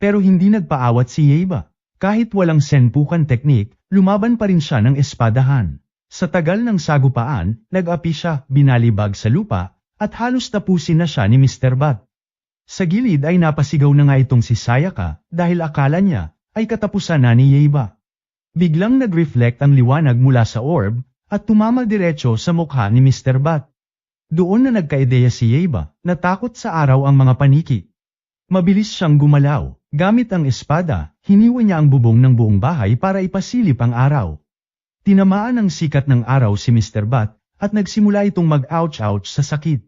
Pero hindi nagpaawat si Yeba. Kahit walang senpukan teknik, lumaban pa rin siya ng espadahan. Sa tagal ng sagupaan, nag-api siya, binalibag sa lupa, at halos tapusin na siya ni Mr. Bat. Sa gilid ay napasigaw na nga itong si Sayaka, dahil akala niya, ay katapusan na ni Yeba. Biglang nag-reflect ang liwanag mula sa orb, at tumama diretso sa mukha ni Mr. Bat. Doon na nagkaideya si Yeba, natakot sa araw ang mga paniki. Mabilis siyang gumalaw. Gamit ang espada, hiniwa niya ang bubong ng buong bahay para ipasilip ang araw. Tinamaan ng sikat ng araw si Mr. Bat, at nagsimula itong mag-ouch-ouch sa sakit.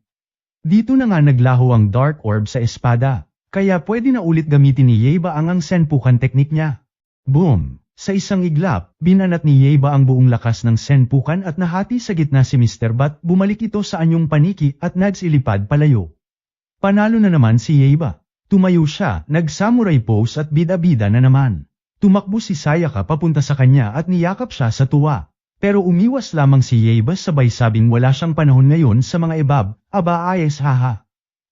Dito na nga naglaho ang Dark Orb sa espada, kaya pwede na ulit gamitin ni Yeba ang senpukan teknik niya. Boom! Sa isang iglap, binanat ni Yeba ang buong lakas ng senpukan at nahati sa gitna si Mr. Bat, bumalik ito sa anyong paniki at nagsilipad palayo. Panalo na naman si Yeba. Tumayo siya, nag-samurai pose at bida-bida na naman. Tumakbo si Sayaka papunta sa kanya at niyakap siya sa tuwa. Pero umiwas lamang si Yeba sabay sabing wala siyang panahon ngayon sa mga ebab, aba ayes haha.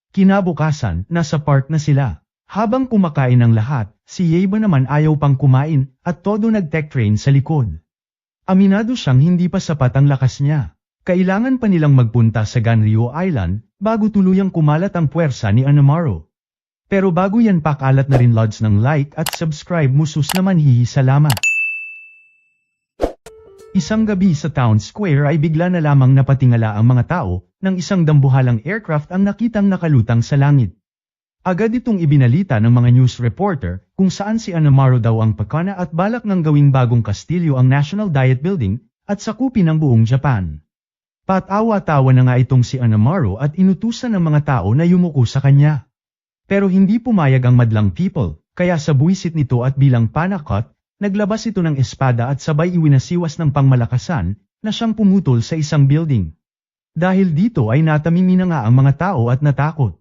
Kinabukasan, nasa park na sila. Habang kumakain ang lahat, si Yeba naman ayaw pang kumain at todo nag-tech train sa likod. Aminado siyang hindi pa sapat ang lakas niya. Kailangan pa nilang magpunta sa Ganryo Island bago tuluyang kumalat ang puwersa ni Anamaru. Pero bago yan pakalat na rin lods ng like at subscribe musus naman salamat. Isang gabi sa town square ay bigla na lamang napatingala ang mga tao nang isang dambuhalang aircraft ang nakitang nakalutang sa langit. Agad itong ibinalita ng mga news reporter kung saan si Anamaru daw ang pakana at balak ng gawing bagong kastilyo ang National Diet Building at sakupin ang buong Japan. Patawa-tawa na nga itong si Anamaru at inutusan ng mga tao na yumuko sa kanya. Pero hindi pumayag ang madlang people, kaya sa buwisit nito at bilang panakot, naglabas ito ng espada at sabay iwinasiwas ng pangmalakasan na siyang pumutol sa isang building. Dahil dito ay natamimi na nga ang mga tao at natakot.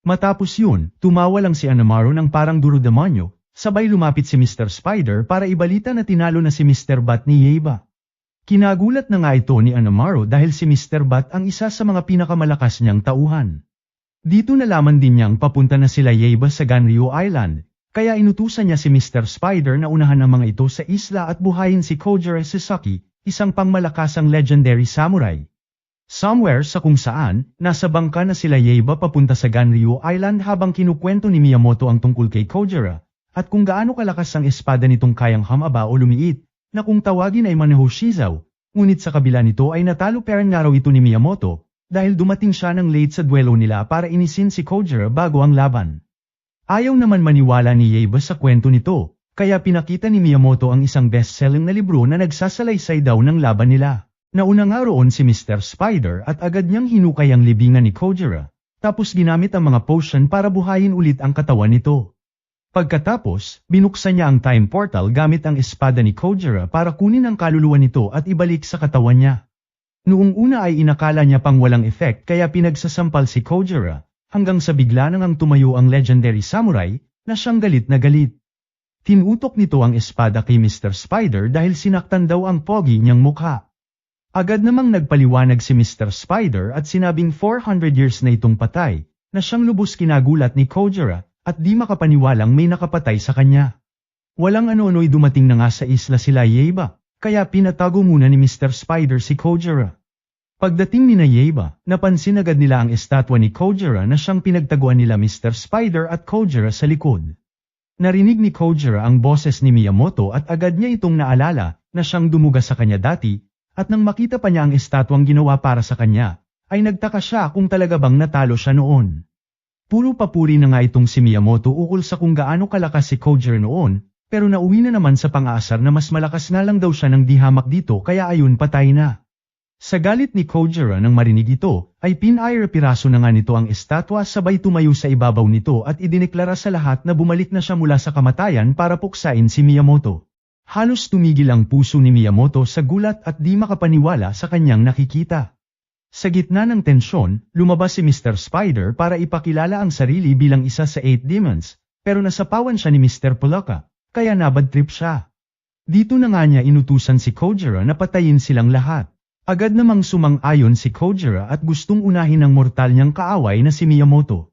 Matapos yun, tumawa lang si Anamaru ng parang duro-demonyo, sabay lumapit si Mr. Spider para ibalita na tinalo na si Mr. Bat ni Yeba. Kinagulat na nga ito ni Anamaru dahil si Mr. Bat ang isa sa mga pinakamalakas niyang tauhan. Dito nalaman din niyang papunta na sila Yeba sa Ganryo Island, kaya inutusan niya si Mr. Spider na unahan ang mga ito sa isla at buhayin si Kojiro Sasaki, isang pangmalakasang legendary samurai. Somewhere sa kung saan, nasa bangka na sila Yeba papunta sa Ganryo Island habang kinukwento ni Miyamoto ang tungkol kay Kojiro, at kung gaano kalakas ang espada nitong kayang hamaba o lumiit, na kung tawagin ay Manaho Shizaw, ngunit sa kabila nito ay natalo parang nga raw ito ni Miyamoto, dahil dumating siya ng late sa duelo nila para inisin si Kojiro bago ang laban. Ayaw naman maniwala ni Yeba sa kwento nito, kaya pinakita ni Miyamoto ang isang best-selling na libro na nagsasalaysay daw ng laban nila. Nauna nga roon si Mr. Spider at agad niyang hinukay ang libingan ni Kojiro, tapos ginamit ang mga potion para buhayin ulit ang katawan nito. Pagkatapos, binuksan niya ang time portal gamit ang espada ni Kojiro para kunin ang kaluluwa nito at ibalik sa katawan niya. Noong una ay inakala niya pang walang effect kaya pinagsasampal si Kojiro, hanggang sa bigla nang tumayo ang legendary samurai, na siyang galit na galit. Tinutok nito ang espada kay Mr. Spider dahil sinaktan daw ang pogi niyang mukha. Agad namang nagpaliwanag si Mr. Spider at sinabing 400 years na itong patay, na siyang lubos kinagulat ni Kojiro, at di makapaniwalang may nakapatay sa kanya. Walang ano-ano'y dumating na nga sa isla sila Yeba, kaya pinatago muna ni Mr. Spider si Kojiro. Pagdating ni Yaiba, napansin agad nila ang estatwa ni Kojiro na siyang pinagtaguan nila Mr. Spider at Kojiro sa likod. Narinig ni Kojiro ang boses ni Miyamoto at agad niya itong naalala na siyang dumuga sa kanya dati, at nang makita pa niya ang estatwang ginawa para sa kanya, ay nagtaka siya kung talaga bang natalo siya noon. Puro papuri na nga itong si Miyamoto ukol sa kung gaano kalakas si Kojiro noon, pero nauwi na naman sa pang-aasar na mas malakas na lang daw siya ng dihamak dito kaya ayun patay na. Sa galit ni Kojiro nang marinig ito, ay pinaira-piraso na nga nito ang estatwa sabay tumayo sa ibabaw nito at idineklara sa lahat na bumalik na siya mula sa kamatayan para puksain si Miyamoto. Halos tumigil ang puso ni Miyamoto sa gulat at di makapaniwala sa kanyang nakikita. Sa gitna ng tensyon, lumabas si Mr. Spider para ipakilala ang sarili bilang isa sa 8 demons, pero nasapawan siya ni Mr. Polaka, kaya nabad trip siya. Dito na nga niya inutusan si Kojiro na patayin silang lahat. Agad namang sumang-ayon si Kojiro at gustong unahin ang mortal niyang kaaway na si Miyamoto.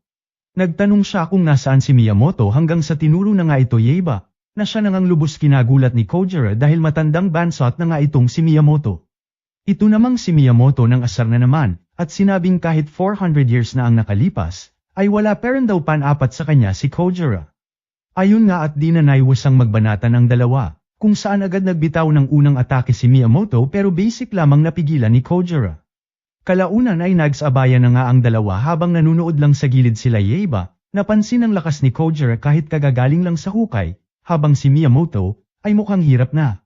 Nagtanong siya kung nasaan si Miyamoto hanggang sa tinuro na nga ito Yaiba, na siya nang lubos kinagulat ni Kojiro dahil matandang bansot na nga itong si Miyamoto. Ito namang si Miyamoto nang asar na naman, at sinabing kahit 400 years na ang nakalipas, ay wala pa rin daw pan-apat sa kanya si Kojiro. Ayun nga at di na naiwasang magbanatan ang dalawa, kung saan agad nagbitaw ng unang atake si Miyamoto pero basic lamang napigilan ni Kojiro. Kalaunan ay nagsabayan na nga ang dalawa habang nanunood lang sa gilid sila Yaiba, napansin ang lakas ni Kojiro kahit kagagaling lang sa hukay, habang si Miyamoto ay mukhang hirap na.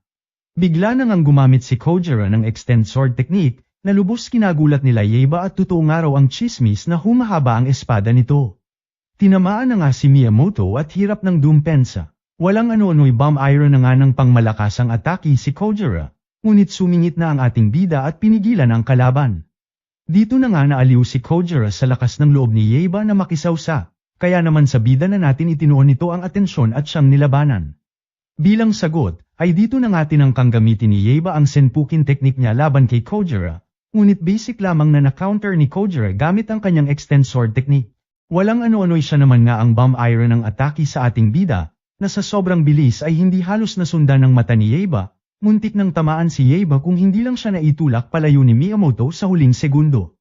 Bigla na ngang gumamit si Kojiro ng extend sword technique na lubos kinagulat nila Yaiba at totoo nga raw ang chismis na humahaba ang espada nito. Tinamaan na nga si Miyamoto at hirap ng dumpensa. Walang ano-ano'y bomb iron na nga ng pangmalakasang atake si Kojiro, ngunit sumingit na ang ating bida at pinigilan ang kalaban. Dito na nga naaliw si Kojiro sa lakas ng loob ni Yaiba na makisawsa, kaya naman sa bida na natin itinuon nito ang atensyon at siyang nilabanan. Bilang sagot, ay dito na nga tinangkang gamitin ni Yaiba ang senpukin technique niya laban kay Kojiro, ngunit basic lamang na na-counter ni Kojiro gamit ang kanyang extend sword technique. Walang ano-ano'y siya naman nga ang bomb iron ng atake sa ating bida, na sa sobrang bilis ay hindi halos nasundan ng mata ni Yaiba, muntik nang tamaan si Yaiba kung hindi lang siya naitulak palayo ni Miyamoto sa huling segundo.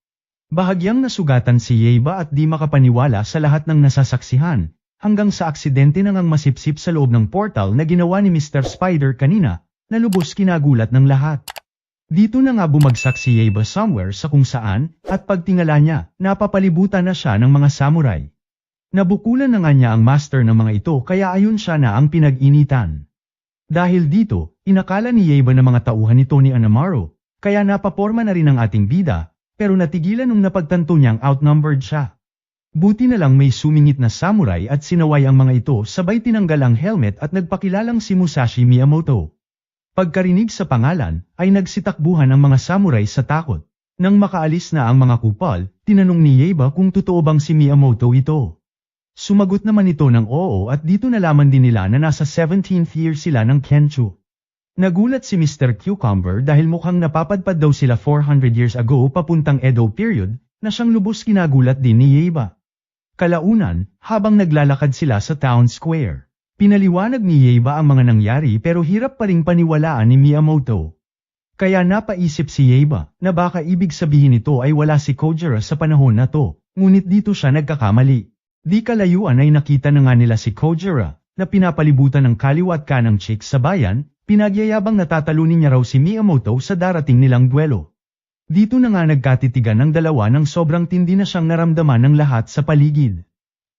Bahagyang nasugatan si Yaiba at di makapaniwala sa lahat ng nasasaksihan, hanggang sa aksidente na ngang masipsip sa loob ng portal na ginawa ni Mr. Spider kanina, na lubos kinagulat ng lahat. Dito na nga bumagsak si Yaiba somewhere sa kung saan, at pagtingala niya, napapalibutan na siya ng mga samurai. Nabukulan na nga niya ang master ng mga ito kaya ayun siya na ang pinag-initan. Dahil dito, inakala ni Yaiba na mga tauhan nito ni Anamaru, kaya napaporma na rin ang ating bida, pero natigilan nung napagtanto niyang outnumbered siya. Buti na lang may sumingit na samurai at sinaway ang mga ito sabay tinanggal ang helmet at nagpakilalang si Musashi Miyamoto. Pagkarinig sa pangalan, ay nagsitakbuhan ang mga samurai sa takot. Nang makaalis na ang mga kupal, tinanong ni Yaiba kung totoo bang si Miyamoto ito. Sumagot naman ito ng oo at dito nalaman din nila na nasa 17th year sila ng Kenchu. Nagulat si Mr. Cucumber dahil mukhang napapadpad daw sila 400 years ago papuntang Edo period, na siyang lubos kinagulat din ni Yaiba. Kalaunan, habang naglalakad sila sa town square, pinaliwanag ni Yaiba ang mga nangyari pero hirap pa ring paniwalaan ni Miyamoto. Kaya napaisip si Yaiba na baka ibig sabihin nito ay wala si Kojiro sa panahon na to, ngunit dito siya nagkakamali. Di kalayuan ay nakita na nga nila si Kojiro, na pinapalibutan ng kaliwa at kanang chicks sa bayan, pinagyayabang natatalunin niya raw si Miyamoto sa darating nilang duelo. Dito na nga nagkatitigan ng dalawa nang sobrang tindi na siyang naramdaman ng lahat sa paligid.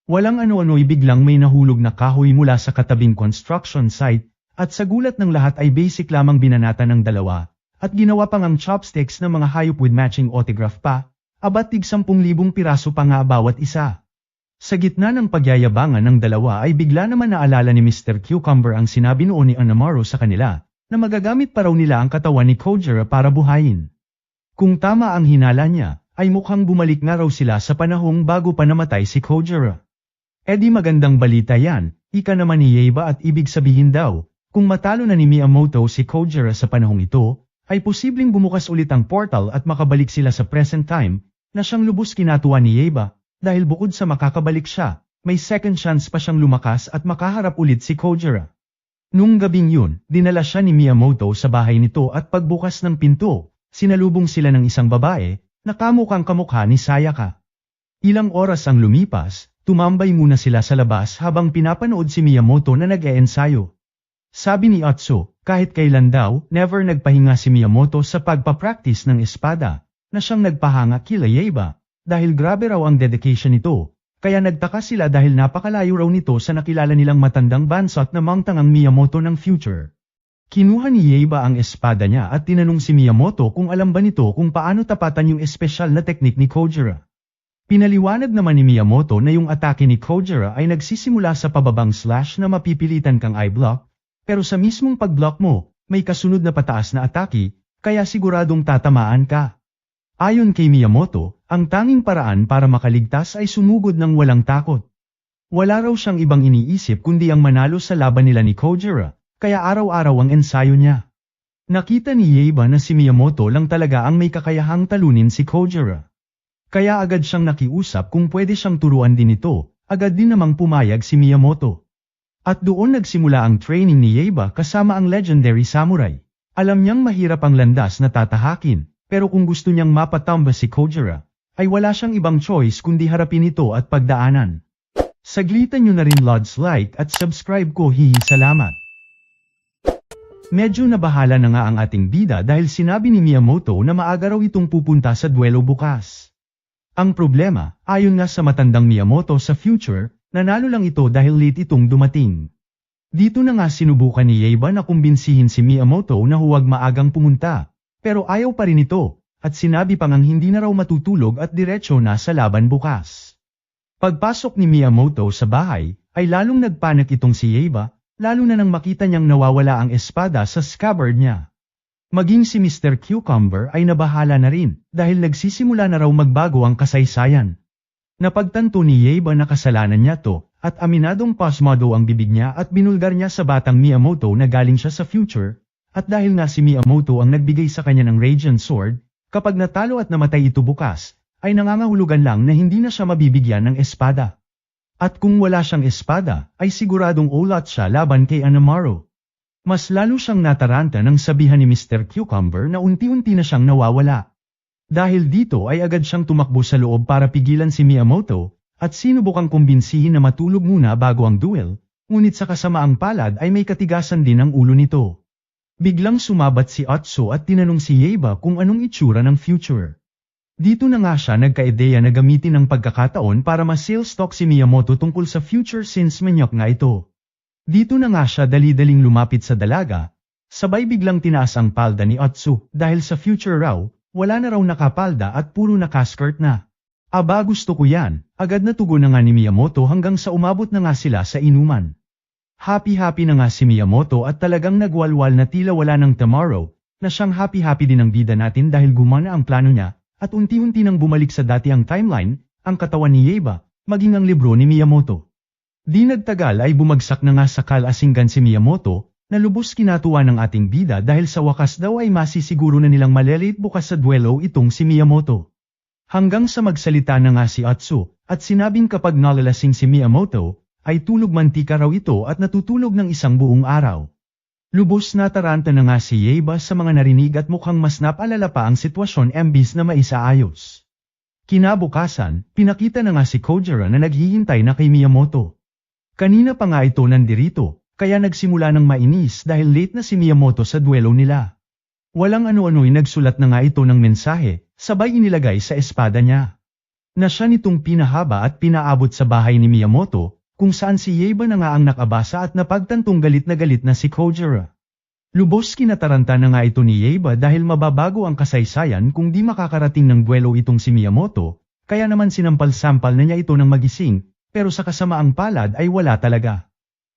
Walang ano-ano'y biglang may nahulog na kahoy mula sa katabing construction site, at sa gulat ng lahat ay basic lamang binanatan ng dalawa, at ginawa pang ang chopsticks ng mga hayop with matching autograph pa, abat tig 10,000 piraso pa nga bawat isa. Sa gitna ng pagyayabangan ng dalawa ay bigla naman naalala ni Mr. Cucumber ang sinabi noon ni Anamaru sa kanila, na magagamit pa raw nila ang katawan ni Kojiro para buhayin. Kung tama ang hinala niya, ay mukhang bumalik nga raw sila sa panahong bago pa namatay si Kojiro. E di magandang balita yan, ika naman ni Yaiba at ibig sabihin daw, kung matalo na ni Miyamoto si Kojiro sa panahong ito, ay posibleng bumukas ulit ang portal at makabalik sila sa present time, na siyang lubos kinatuwa ni Yaiba. Dahil bukod sa makakabalik siya, may second chance pa siyang lumakas at makaharap ulit si Kojiro. Nung gabing yun, dinala siya ni Miyamoto sa bahay nito at pagbukas ng pinto, sinalubong sila ng isang babae, na kamukhang kamukha ni Sayaka. Ilang oras ang lumipas, tumambay muna sila sa labas habang pinapanood si Miyamoto na nag-eensayo. Sabi ni Atsu, kahit kailan daw, never nagpahinga si Miyamoto sa pagpapractice ng espada, na siyang nagpahanga kila Yaiba, dahil grabe raw ang dedication nito. Kaya nagtaka sila dahil napakalayo raw nito sa nakilala nilang matandang bansot na mangtangang Miyamoto ng future. Kinuha ni Yaiba ang espada niya at tinanong si Miyamoto kung alam ba nito kung paano tapatan yung espesyal na teknik ni Kojiro. Pinaliwanag naman ni Miyamoto na yung atake ni Kojiro ay nagsisimula sa pababang slash na mapipilitan kang i-block, pero sa mismong pag-block mo, may kasunod na pataas na atake, kaya siguradong tatamaan ka. Ayon kay Miyamoto, ang tanging paraan para makaligtas ay sumugod ng walang takot. Wala raw siyang ibang iniisip kundi ang manalo sa laban nila ni Kojiro, kaya araw-araw ang ensayo niya. Nakita ni Yaiba na si Miyamoto lang talaga ang may kakayahang talunin si Kojiro. Kaya agad siyang nakiusap kung pwede siyang turuan din ito, agad din namang pumayag si Miyamoto. At doon nagsimula ang training ni Yaiba kasama ang legendary samurai. Alam niyang mahirap ang landas na tatahakin. Pero kung gusto niyang mapatamba si Kojiro, ay wala siyang ibang choice kundi harapin ito at pagdaanan. Saglitan niyo na rin lods like at subscribe ko, salamat. Medyo nabahala na nga ang ating bida dahil sinabi ni Miyamoto na maaga raw itong pupunta sa duelo bukas. Ang problema, ayon nga sa matandang Miyamoto sa future, nanalo lang ito dahil late itong dumating. Dito na nga sinubukan ni Yaiba na kumbinsihin si Miyamoto na huwag maagang pumunta. Pero ayaw pa rin ito, at sinabi pa ngang hindi na raw matutulog at diretso na sa laban bukas. Pagpasok ni Miyamoto sa bahay, ay lalong nagpanik itong si Yaiba, lalo na nang makita niyang nawawala ang espada sa scabbard niya. Maging si Mr. Cucumber ay nabahala na rin, dahil nagsisimula na raw magbago ang kasaysayan. Napagtanto ni Yaiba na kasalanan niya to, at aminadong pasmado ang bibig niya at binulgar niya sa batang Miyamoto na galing siya sa future. At dahil nga si Miyamoto ang nagbigay sa kanya ng Radiant Sword, kapag natalo at namatay ito bukas, ay nangangahulugan lang na hindi na siya mabibigyan ng espada. At kung wala siyang espada, ay siguradong ulat siya laban kay Anamaru. Mas lalo siyang nataranta ng sabihan ni Mr. Cucumber na unti-unti na siyang nawawala. Dahil dito ay agad siyang tumakbo sa loob para pigilan si Miyamoto, at sinubukang kumbinsihin na matulog muna bago ang duel, ngunit sa kasamaang palad ay may katigasan din ang ulo nito. Biglang sumabat si Atsu at tinanong si Yaiba kung anong itsura ng future. Dito na nga siya nagka-ideya na gamitin ang pagkakataon para ma-sales talk si Miyamoto tungkol sa future since manyok nga ito. Dito na nga siya dali-daling lumapit sa dalaga, sabay biglang tinaas ang palda ni Atsu dahil sa future raw, wala na raw nakapalda at puro nakaskirt na. Aba gusto ko yan, agad na tugon na nga ni Miyamoto hanggang sa umabot na nga sila sa inuman. Happy-happy na nga si Miyamoto at talagang nagwalwal na tila wala ng tomorrow, na siyang happy-happy din ang bida natin dahil gumana ang plano niya, at unti-unti nang bumalik sa dati ang timeline, ang katawan ni Yaiba, maging ang libro ni Miyamoto. Di nagtagal ay bumagsak na nga sa kalasinggan si Miyamoto, na lubos kinatuwa ng ating bida dahil sa wakas daw ay masisiguro na nilang malelate bukas sa duelo itong si Miyamoto. Hanggang sa magsalita na nga si Atsu, at sinabing kapag nalalasing si Miyamoto, ay tulog mantika raw ito at natutulog ng isang buong araw. Lubos na taranta na nga si Yaiba sa mga narinig at mukhang mas napalala pa ang sitwasyon imbis na maisaayos. Kinabukasan, pinakita na nga si Kojiro na naghihintay na kay Miyamoto. Kanina pa nga ito nandirito, kaya nagsimula ng mainis dahil late na si Miyamoto sa duelo nila. Walang ano-ano'y nagsulat na nga ito ng mensahe, sabay inilagay sa espada niya. Na siya nitong pinahaba at pinaabot sa bahay ni Miyamoto, kung saan si Yaiba na nga ang nakabasa at napagtantong galit na si Kojiro. Lubos kinataranta na nga ito ni Yaiba dahil mababago ang kasaysayan kung di makakarating ng duelo itong si Miyamoto, kaya naman sinampal-sampal na niya ito ng magising, pero sa kasamaang palad ay wala talaga.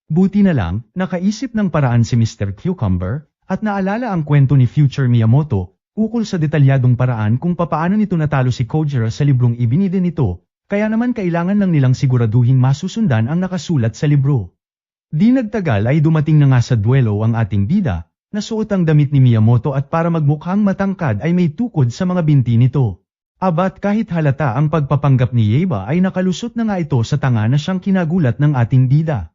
Buti na lang, nakaisip ng paraan si Mr. Cucumber, at naalala ang kwento ni Future Miyamoto, ukol sa detalyadong paraan kung papaano nito natalo si Kojiro sa librong ibinida nito. Kaya naman kailangan lang nilang siguraduhin masusundan ang nakasulat sa libro. Di nagtagal ay dumating na nga sa duelo ang ating bida, nasuot ang damit ni Miyamoto at para magmukhang matangkad ay may tukod sa mga binti nito. Abat kahit halata ang pagpapanggap ni Yaiba ay nakalusot na nga ito sa tanga na siyang kinagulat ng ating bida.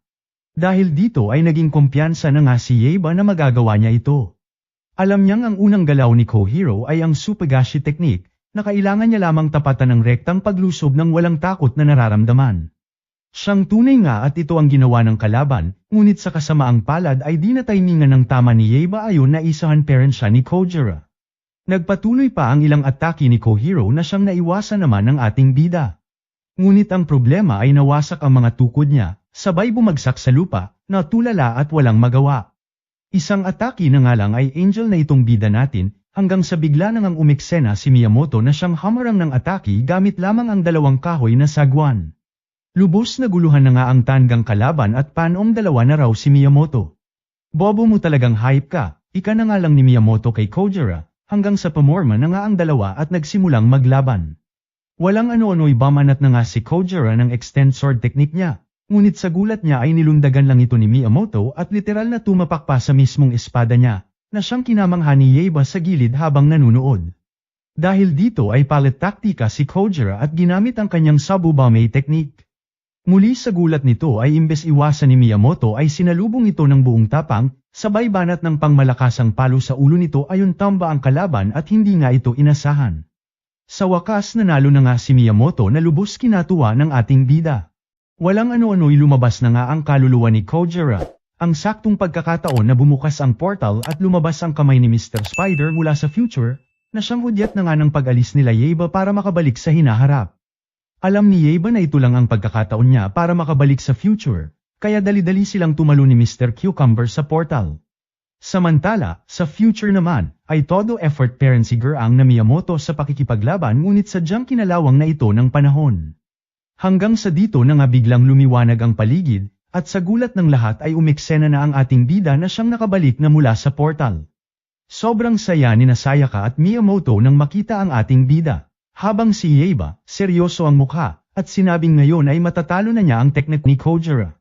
Dahil dito ay naging kumpiyansa na nga si Yaiba na magagawa niya ito. Alam niyang ang unang galaw ni Kohiro ay ang Supagashi technique, na kailangan niya lamang tapatan ng rektang paglusob ng walang takot na nararamdaman. Siyang tunay nga at ito ang ginawa ng kalaban, ngunit sa kasamaang palad ay di nataymingan ng tama ni Yaiba ayon na isahan parent siya ni Kojiro. Nagpatuloy pa ang ilang atake ni Kohiro na siyang naiwasan naman ng ating bida. Ngunit ang problema ay nawasak ang mga tukod niya, sabay bumagsak sa lupa, natulala at walang magawa. Isang atake na nga lang ay angel na itong bida natin, hanggang sa bigla nang ang umeksena si Miyamoto na siyang hamarang ng atake gamit lamang ang dalawang kahoy na sagwan. Lubos na guluhan na nga ang tanggang kalaban at panom dalawa na raw si Miyamoto. Bobo mo talagang hype ka, ika na nga lang ni Miyamoto kay Kojiro, hanggang sa pamorma na nga ang dalawa at nagsimulang maglaban. Walang ano-ano'y bamanat na nga si Kojiro ng extend sword technique niya, ngunit sa gulat niya ay nilundagan lang ito ni Miyamoto at literal na tumapak pa sa mismong espada niya, na siyang kinamangha ni Yaiba sa gilid habang nanunood. Dahil dito ay palit taktika si Kojiro at ginamit ang kanyang Sabubame technique. Muli sa gulat nito ay imbes iwasan ni Miyamoto ay sinalubong ito ng buong tapang, sabay banat ng pangmalakasang palo sa ulo nito ayon tamba ang kalaban at hindi nga ito inasahan. Sa wakas nanalo na nga si Miyamoto na lubos kinatuwa ng ating bida. Walang ano-ano'y lumabas na nga ang kaluluwa ni Kojiro, ang saktong pagkakataon na bumukas ang portal at lumabas ang kamay ni Mr. Spider mula sa future, na siyang hudyat na nga ng pag-alis nila Yaiba para makabalik sa hinaharap. Alam ni Yaiba na ito lang ang pagkakataon niya para makabalik sa future, kaya dali-dali silang tumalo ni Mr. Cucumber sa portal. Samantala, sa future naman, ay todo effort parent si Geraang na Miyamoto sa pakikipaglaban ngunit sadyang kinalawang na ito ng panahon. Hanggang sa dito na nga biglang lumiwanag ang paligid, at sa gulat ng lahat ay umeksena na ang ating bida na siyang nakabalik na mula sa portal. Sobrang saya ni Sayaka at Miyamoto nang makita ang ating bida. Habang si Yaiba, seryoso ang mukha, at sinabing ngayon ay matatalo na niya ang teknik ni Kojiro.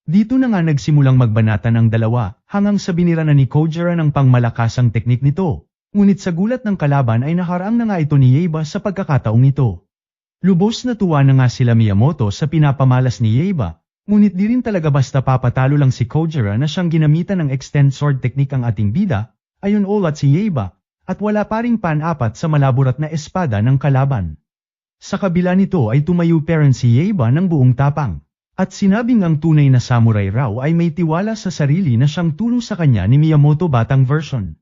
Dito na nga nagsimulang magbanatan ang dalawa, hanggang sa binira na ni Kojiro ng pangmalakasang teknik nito. Ngunit sa gulat ng kalaban ay naharang na nga ito ni Yaiba sa pagkakataong ito. Lubos na tuwa na nga sila Miyamoto sa pinapamalas ni Yaiba, ngunit di rin talaga basta papatalo lang si Kojiro na siyang ginamitan ng extend sword technique ang ating bida, ayon ulat si Yaiba, at wala pa ring pan-apat sa malaburat na espada ng kalaban. Sa kabila nito ay tumayo parent si Yaiba ng buong tapang, at sinabing ang tunay na samurai raw ay may tiwala sa sarili na siyang tulong sa kanya ni Miyamoto batang version.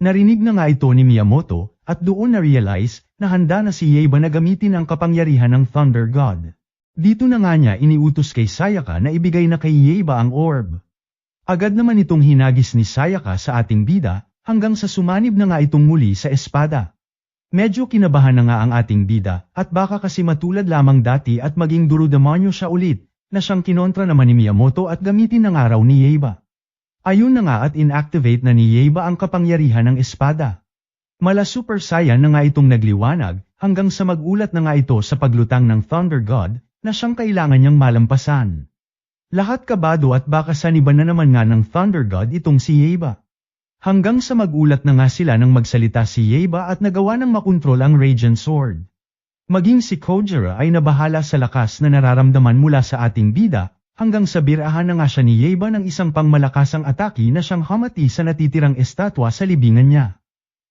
Narinig na nga ito ni Miyamoto, at doon na-realize na handa na si Yaiba na gamitin ang kapangyarihan ng Thunder God. Dito na nga niya iniutos kay Sayaka na ibigay na kay Yaiba ang orb. Agad naman itong hinagis ni Sayaka sa ating bida, hanggang sa sumanib na nga itong muli sa espada. Medyo kinabahan na nga ang ating bida, at baka kasi matulad lamang dati at maging durudemonyo siya ulit, na siyang kinontra naman ni Miyamoto at gamitin ng araw ni Yaiba. Ayun na nga at inactivate na ni Yaiba ang kapangyarihan ng espada. Mala Super Saiyan na nga itong nagliwanag, hanggang sa magulat na nga ito sa paglutang ng Thunder God, na siyang kailangan niyang malampasan. Lahat kabado at baka saniban na naman nga ng Thunder God itong si Yaiba. Hanggang sa magulat na nga sila nang magsalita si Yaiba at nagawa ng makontrol ang Radiant Sword. Maging si Kojiro ay nabahala sa lakas na nararamdaman mula sa ating bida, hanggang sa birahan na nga siya ni Yaiba ng isang pangmalakasang atake na siyang hamati sa natitirang estatwa sa libingan niya.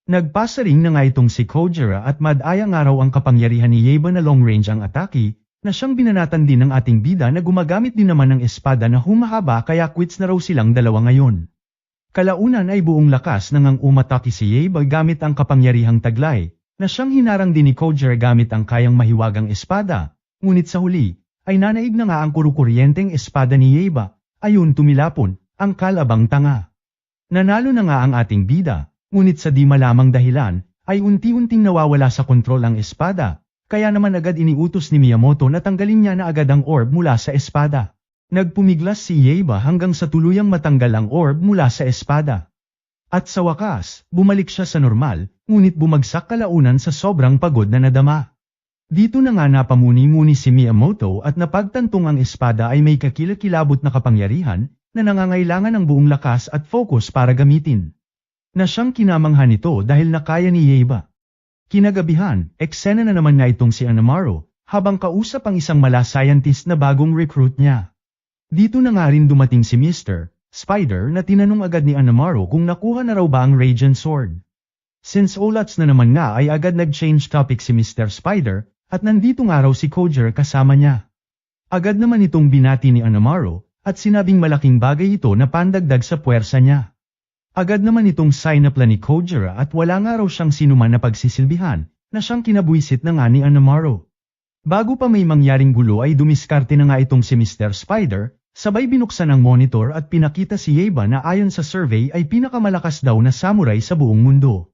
Nagpasaring na nga itong si Kojiro at madaya nga raw ang kapangyarihan ni Yaiba na long range ang atake, na siyang binanatan din ng ating bida na gumagamit din naman ng espada na humahaba kaya quits na raw silang dalawa ngayon. Kalaunan ay buong lakas nang umatake si Yaiba gamit ang kapangyarihang taglay, na siyang hinarang din ni Kojiro gamit ang kayang mahiwagang espada, ngunit sa huli, ay nanaig na nga ang kurukuryenteng espada ni Yaiba, ayun tumilapon, ang kalabang tanga. Nanalo na nga ang ating bida, ngunit sa di malamang dahilan, ay unti-unting nawawala sa kontrol ang espada, kaya naman agad iniutos ni Miyamoto na tanggalin niya na agad ang orb mula sa espada. Nagpumiglas si Yaiba hanggang sa tuluyang matanggal ang orb mula sa espada. At sa wakas, bumalik siya sa normal, ngunit bumagsak kalaunan sa sobrang pagod na nadama. Dito na nga napamuni-muni si Miyamoto at napagtantong ang espada ay may kakilakilabot na kapangyarihan, na nangangailangan ng buong lakas at focus para gamitin. Na siyang kinamangha nito dahil nakaya ni Yaiba. Kinagabihan, eksena na naman nga itong si Anamaro, habang kausap ang isang mala scientist na bagong recruit niya. Dito na nga rin dumating si Mr. Spider na tinanong agad ni Anamaru kung nakuha na raw ba ang Radiant Sword. Since Olats na naman nga ay agad nag-change topic si Mr. Spider, at nandito nga raw si Kojiro kasama niya. Agad naman itong binati ni Anamaru, at sinabing malaking bagay ito na pandagdag sa puwersa niya. Agad naman itong sinapla ni Kojiro at wala nga raw siyang sinuman na pagsisilbihan, na siyang kinabuisit na nga ni Anamaru. Bago pa may mangyaring gulo ay dumiskarte na nga itong si Mr. Spider, sabay binuksan ang monitor at pinakita si Yaiba na ayon sa survey ay pinakamalakas daw na samurai sa buong mundo.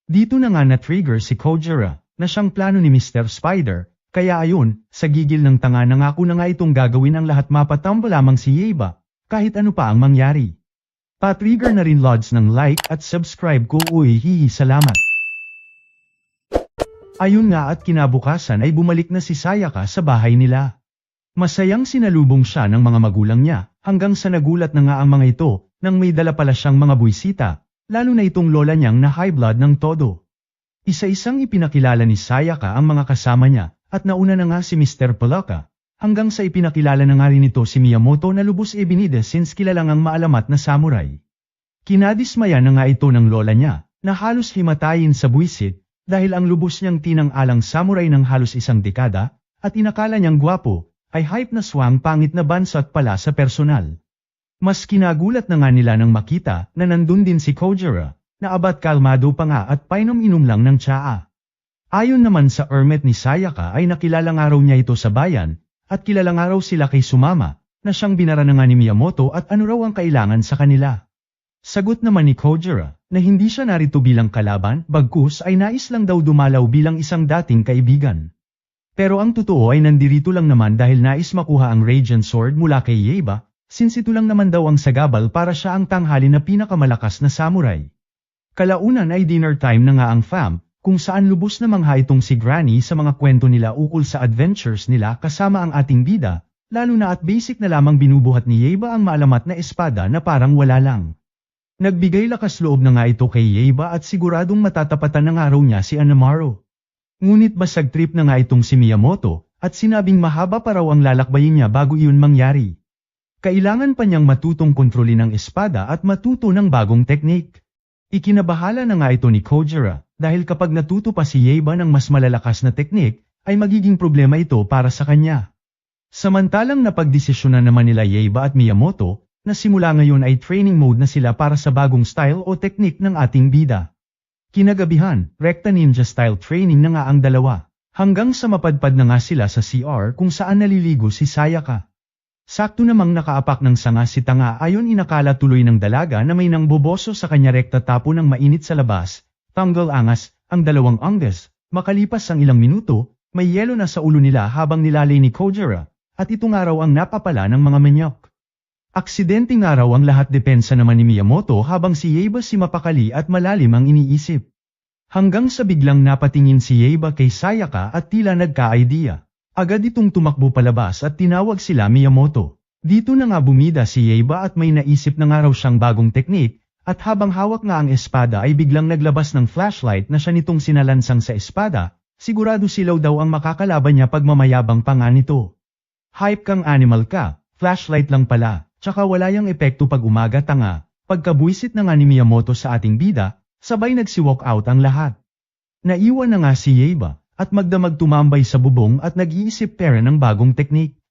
Dito na nga na-trigger si Kojiro, na siyang plano ni Mr. Spider, kaya ayon, sa gigil ng tanga nangako na nga itong gagawin ang lahat mapatamba lamang si Yaiba, kahit ano pa ang mangyari. Pa-trigger na rin lods ng like at subscribe ko hihi salamat. Ayun nga at kinabukasan ay bumalik na si Sayaka sa bahay nila. Masayang sinalubong siya ng mga magulang niya, hanggang sa nagulat na nga ang mga ito, nang may dala pala siyang mga buwisita, lalo na itong lola niyang na high blood ng todo. Isa-isang ipinakilala ni Sayaka ang mga kasama niya, at nauna na nga si Mr. Palaka, hanggang sa ipinakilala na nga rin ito si Miyamoto na lubos ibinida since kilalang ang maalamat na samurai. Kinadismaya na nga ito ng lola niya, na halos himatayin sa buwisit, dahil ang lubos niyang tinang-alang samurai ng halos isang dekada, at inakala niyang gwapo, ay hype na swang pangit na bansat pala sa personal. Mas kinagulat na nga nila nang makita na nandun din si Kojiro, na abat kalmado pa nga at painom-inom lang ng tsaa. Ayon naman sa ermet ni Sayaka ay nakilala nga raw niya ito sa bayan, at kilala nga raw sila kay Sumama, na siyang binara na nga ni Miyamoto at ano raw ang kailangan sa kanila. Sagot naman ni Kojiro, na hindi siya narito bilang kalaban, bagkus ay nais lang daw dumalaw bilang isang dating kaibigan. Pero ang totoo ay nandirito lang naman dahil nais makuha ang Radiant Sword mula kay Yaiba, since ito lang naman daw ang sagabal para siya ang tanghali na pinakamalakas na samurai. Kalaunan ay dinner time na nga ang fam, kung saan lubos na mangha itong si Granny sa mga kwento nila ukol sa adventures nila kasama ang ating bida, lalo na at basic na lamang binubuhat ni Yaiba ang maalamat na espada na parang wala lang. Nagbigay lakas loob na nga ito kay Yaiba at siguradong matatapatan ng araw niya si Anamaru. Ngunit basag trip na nga itong si Miyamoto, at sinabing mahaba pa raw ang lalakbayin niya bago iyon mangyari. Kailangan pa niyang matutong kontrolin ang espada at matuto ng bagong teknik. Ikinabahala na nga ito ni Kojiro, dahil kapag natuto pa si Yaiba ng mas malalakas na teknik, ay magiging problema ito para sa kanya. Samantalang napagdesisyonan naman nila Yaiba at Miyamoto, na simula ngayon ay training mode na sila para sa bagong style o teknik ng ating bida. Kinagabihan, rekta ninja style training na nga ang dalawa, hanggang sa mapadpad na nga sila sa CR kung saan naliligo si Sayaka. Sakto namang nakaapak ng sanga si Tanga ayon inakala tuloy ng dalaga na may nang boboso sa kanya rekta tapo ng mainit sa labas, tanggal angas, ang dalawang anggas, makalipas ang ilang minuto, may yelo na sa ulo nila habang nilalay ni Kojiro, at ito nga raw ang napapala ng mga menyok. Aksidente nga raw ang lahat depensa naman ni Miyamoto habang si Yaiba si mapakali at malalim ang iniisip. Hanggang sa biglang napatingin si Yaiba kay Sayaka at tila nagka-idea. Agad itong tumakbo palabas at tinawag sila Miyamoto. Dito na nga bumida si Yaiba at may naisip na nga raw siyang bagong teknik, at habang hawak nga ang espada ay biglang naglabas ng flashlight na siya nitong sinalansang sa espada, sigurado silaw daw ang makakalaban niya pag mamayabang pa nga nito. Hype kang animal ka, flashlight lang pala, tsaka wala yang epekto pag umaga tanga, pagkabuisit na nga ni Miyamoto sa ating bida, sabay nagsi-walk out ang lahat. Naiwan na nga si Yaiba, at magdamag tumambay sa bubong at nag-iisip pera ng bagong teknik.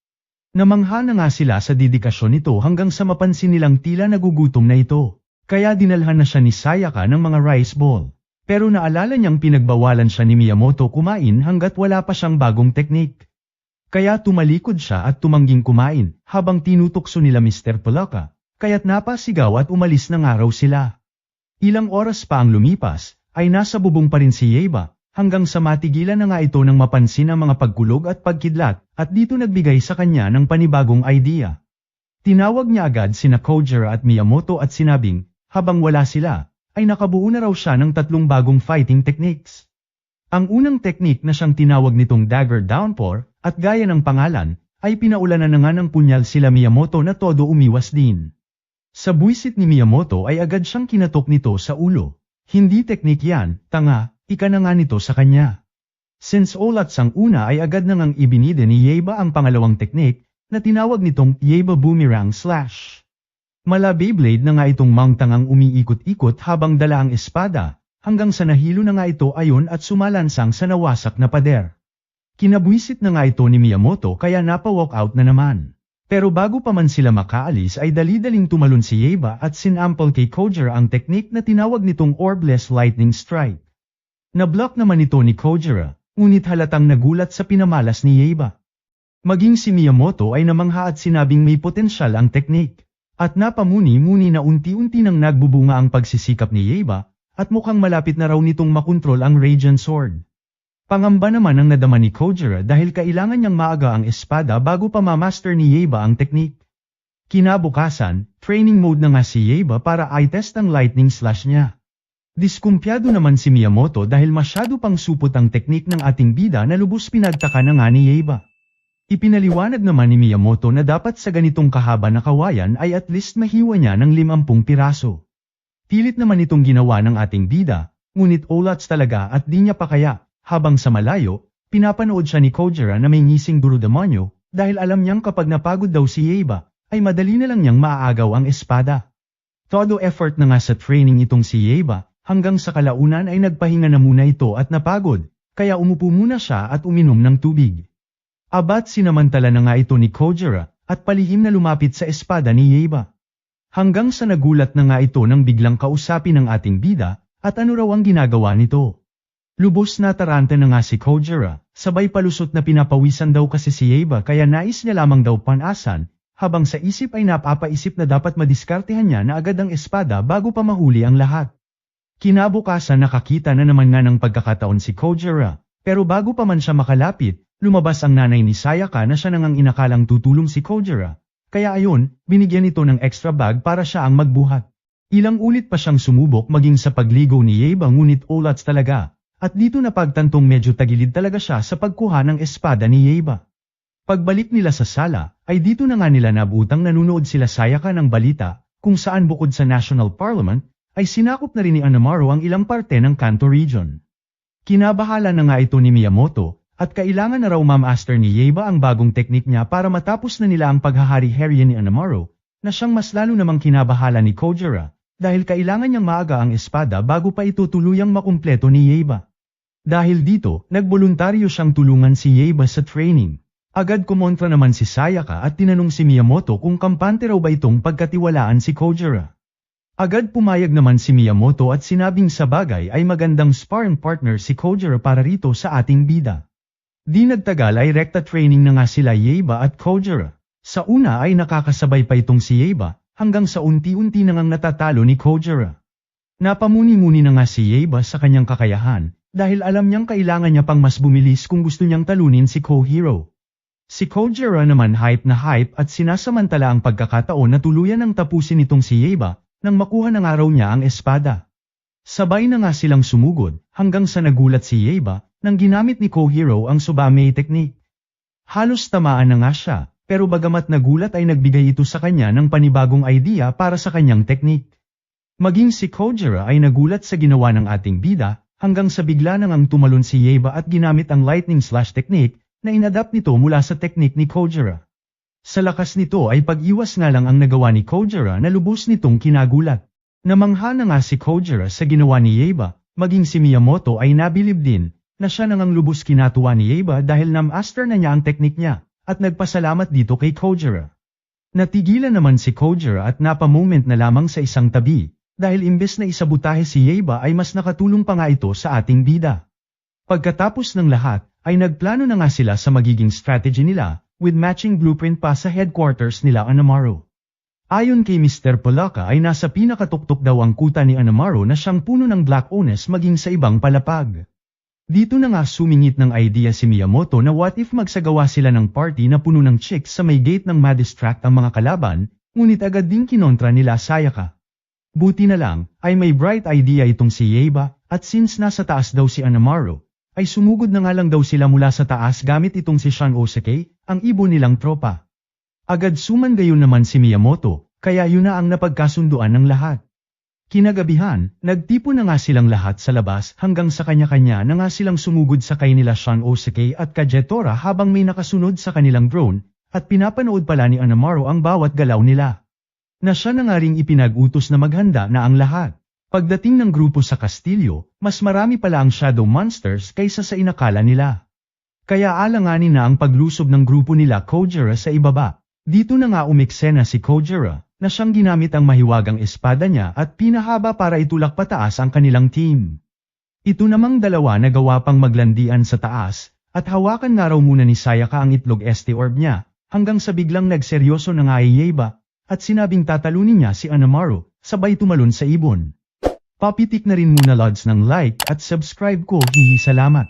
Namangha na nga sila sa dedikasyon nito hanggang sa mapansin nilang tila nagugutom na ito, kaya dinalhan na siya ni Sayaka ng mga rice ball. Pero naalala niyang pinagbawalan siya ni Miyamoto kumain hanggat wala pa siyang bagong teknik. Kaya tumalikod siya at tumangging kumain habang tinutukso nila Mr. Palaka, kaya't napasigaw at umalis na nga raw sila. Ilang oras pa ang lumipas, ay nasa bubong pa rin si Yaiba, hanggang sa matigilan na nga ito nang mapansin ang mga pagkulog at pagkidlat, at dito nagbigay sa kanya ng panibagong idea. Tinawag niya agad sina Kojiro at Miyamoto at sinabing, habang wala sila, ay nakabuo na raw siya ng 3 bagong fighting techniques. Ang unang teknik na siyang tinawag nitong Dagger Downpour, at gaya ng pangalan, ay pinaulanan na nga ng punyal sila Miyamoto na todo umiwas din. Sa buwisit ni Miyamoto ay agad siyang kinatok nito sa ulo. Hindi teknik yan, tanga. Ika na nga nito sa kanya. Since Olats ang una ay agad na ngang ibinida ni Yaiba ang pangalawang teknik, na tinawag nitong Yaiba Boomerang Slash. Mala Beyblade na nga itong mangtangang umiikot-ikot habang dala ang espada, hanggang sa nahilo na nga ito ayon at sumalansang sa nawasak na pader. Kinabwisit na nga ito ni Miyamoto kaya napa-walk out na naman. Pero bago pa man sila makaalis ay dali-daling tumalon si Yaiba at sinampal kay Kojiro ang teknik na tinawag nitong Orbless Lightning Strike. Na-block naman ito ni Kojiro, ngunit halatang nagulat sa pinamalas ni Yaiba. Maging si Miyamoto ay namangha at sinabing may potensyal ang teknik. At napamuni-muni na unti-unti nang nagbubunga ang pagsisikap ni Yaiba, at mukhang malapit na raw nitong makontrol ang Radiant Sword. Pangamba naman ang nadama ni Kojiro dahil kailangan niyang maaga ang espada bago pa ma-master ni Yaiba ang teknik. Kinabukasan, training mode na nga si Yaiba para i-test ang lightning slash niya. Diskumpyado naman si Miyamoto dahil masyado pang supot ang teknik ng ating bida na lubos pinagtaka na nga ni Yaiba. Ipinaliwanag naman ni Miyamoto na dapat sa ganitong kahaba na kawayan ay at least mahiwa niya ng 50 piraso. Pilit naman itong ginawa ng ating bida, ngunit olats talaga at di niya pa kaya, habang sa malayo, pinapanood siya ni Kojiro na may ngising duro-demonyo, dahil alam niyang kapag napagod daw si Yaiba, ay madali na lang niyang maaagaw ang espada. Todo effort na nga sa training itong si Yaiba, hanggang sa kalaunan ay nagpahinga na muna ito at napagod, kaya umupo muna siya at uminom ng tubig. Abat sinamantala na nga ito ni Kojiro, at palihim na lumapit sa espada ni Yaiba. Hanggang sa nagulat na nga ito nang biglang kausapin ng ating bida, at ano raw ang ginagawa nito. Lubos na taranta na nga si Kojiro, sabay palusot na pinapawisan daw kasi si Yaiba kaya nais niya lamang daw panasan, habang sa isip ay napapaisip na dapat madiskartehan niya na agad ang espada bago pa mahuli ang lahat. Kinabukasan nakakita na naman nga ng pagkakataon si Kojiro, pero bago pa man siya makalapit, lumabas ang nanay ni Sayaka na siya nang inakalang tutulong si Kojiro. Kaya ayon, binigyan ito ng extra bag para siya ang magbuhat. Ilang ulit pa siyang sumubok maging sa pagligo ni Yaiba ngunit olats talaga, at dito napagtantong medyo tagilid talaga siya sa pagkuha ng espada ni Yaiba. Pagbalik nila sa sala, ay dito na nga nila nabutang nanunood sila Sayaka ng balita, kung saan bukod sa National Parliament, ay sinakop na rin ni Anamaru ang ilang parte ng Kanto Region. Kinabahala na nga ito ni Miyamoto, at kailangan na raw ma-master ni Yaiba ang bagong teknik niya para matapos na nila ang paghahari-harian ni Anamaru, na siyang mas lalo namang kinabahala ni Kojiro, dahil kailangan niyang maaga ang espada bago pa ito tuluyang makumpleto ni Yaiba. Dahil dito, nagboluntaryo siyang tulungan si Yaiba sa training. Agad kumontra naman si Sayaka at tinanong si Miyamoto kung kampante raw ba itong pagkatiwalaan si Kojiro. Agad pumayag naman si Miyamoto at sinabing sa bagay ay magandang sparring partner si Kojiro para rito sa ating bida. Di nagtagal ay rekta training na nga sila Yaiba at Kojiro. Sa una ay nakakasabay pa itong si Yaiba, hanggang sa unti-unti na ngang natatalo ni Kojiro. Napamuni-muni na nga si Yaiba sa kanyang kakayahan, dahil alam niyang kailangan niya pang mas bumilis kung gusto niyang talunin si Kohiro. Si Kojiro naman hype na hype at sinasamantala ang pagkakataon na tuluyan ang tapusin itong si Yaiba, nang makuha ng araw niya ang espada. Sabay na nga silang sumugod, hanggang sa nagulat si Yaiba, nang ginamit ni Kohiro ang Tsubame technique. Halos tamaan na nga siya, pero bagamat nagulat ay nagbigay ito sa kanya ng panibagong idea para sa kanyang technique. Maging si Kojiro ay nagulat sa ginawa ng ating bida, hanggang sa bigla nang ang tumalon si Yaiba at ginamit ang lightning slash technique, na inadapt nito mula sa technique ni Kojiro. Sa lakas nito ay pag-iwas nga lang ang nagawa ni Kojiro na lubos nitong kinagulat. Namangha na nga si Kojiro sa ginawa ni Yaiba, maging si Miyamoto ay nabilib din, na siya nang ang lubos kinatuwa ni Yaiba dahil na-master na niya ang teknik niya, at nagpasalamat dito kay Kojiro. Natigilan naman si Kojiro at napamoment na lamang sa isang tabi, dahil imbes na isabutahe si Yaiba ay mas nakatulong pa nga ito sa ating bida. Pagkatapos ng lahat, ay nagplano na nga sila sa magiging strategy nila, with matching blueprint pa sa headquarters nila Anamaru. Ayon kay Mr. Polaka ay nasa pinakatuktok daw ang kuta ni Anamaru na siyang puno ng Black Ones maging sa ibang palapag. Dito na nga sumingit ng idea si Miyamoto na what if magsagawa sila ng party na puno ng chicks sa may gate ng ma-distract ang mga kalaban, ngunit agad ding kinontra nila Sayaka. Buti na lang, ay may bright idea itong si Yaiba, at since nasa taas daw si Anamaru, ay sumugod na nga lang daw sila mula sa taas gamit itong si Shan Osake, ang ibon nilang tropa. Agad suman gayon naman si Miyamoto, kaya yun na ang napagkasunduan ng lahat. Kinagabihan, nagtipon na nga silang lahat sa labas hanggang sa kanya-kanya na nga silang sumugod sa kay nila Shan Osake at Kagetora habang may nakasunod sa kanilang drone, at pinapanood pala ni Anamaru ang bawat galaw nila. na siya na nga ring ipinag-utos na maghanda na ang lahat. Pagdating ng grupo sa kastilyo, mas marami pala ang shadow monsters kaysa sa inakala nila. Kaya alanganin na ang paglusob ng grupo nila Kojira sa ibaba. Dito na nga umiksena si Kojira, na siyang ginamit ang mahiwagang espada niya at pinahaba para itulak pataas ang kanilang team. Ito namang dalawa na gawa pang maglandian sa taas, at hawakan nga raw muna ni Sayaka ang itlog orb niya, hanggang sa biglang nagseryoso na nga Yeiba, at sinabing tatalunin niya si Anamaru, sabay tumalon sa ibon. Papitik na rin muna lods ng like at subscribe ko, hihi salamat.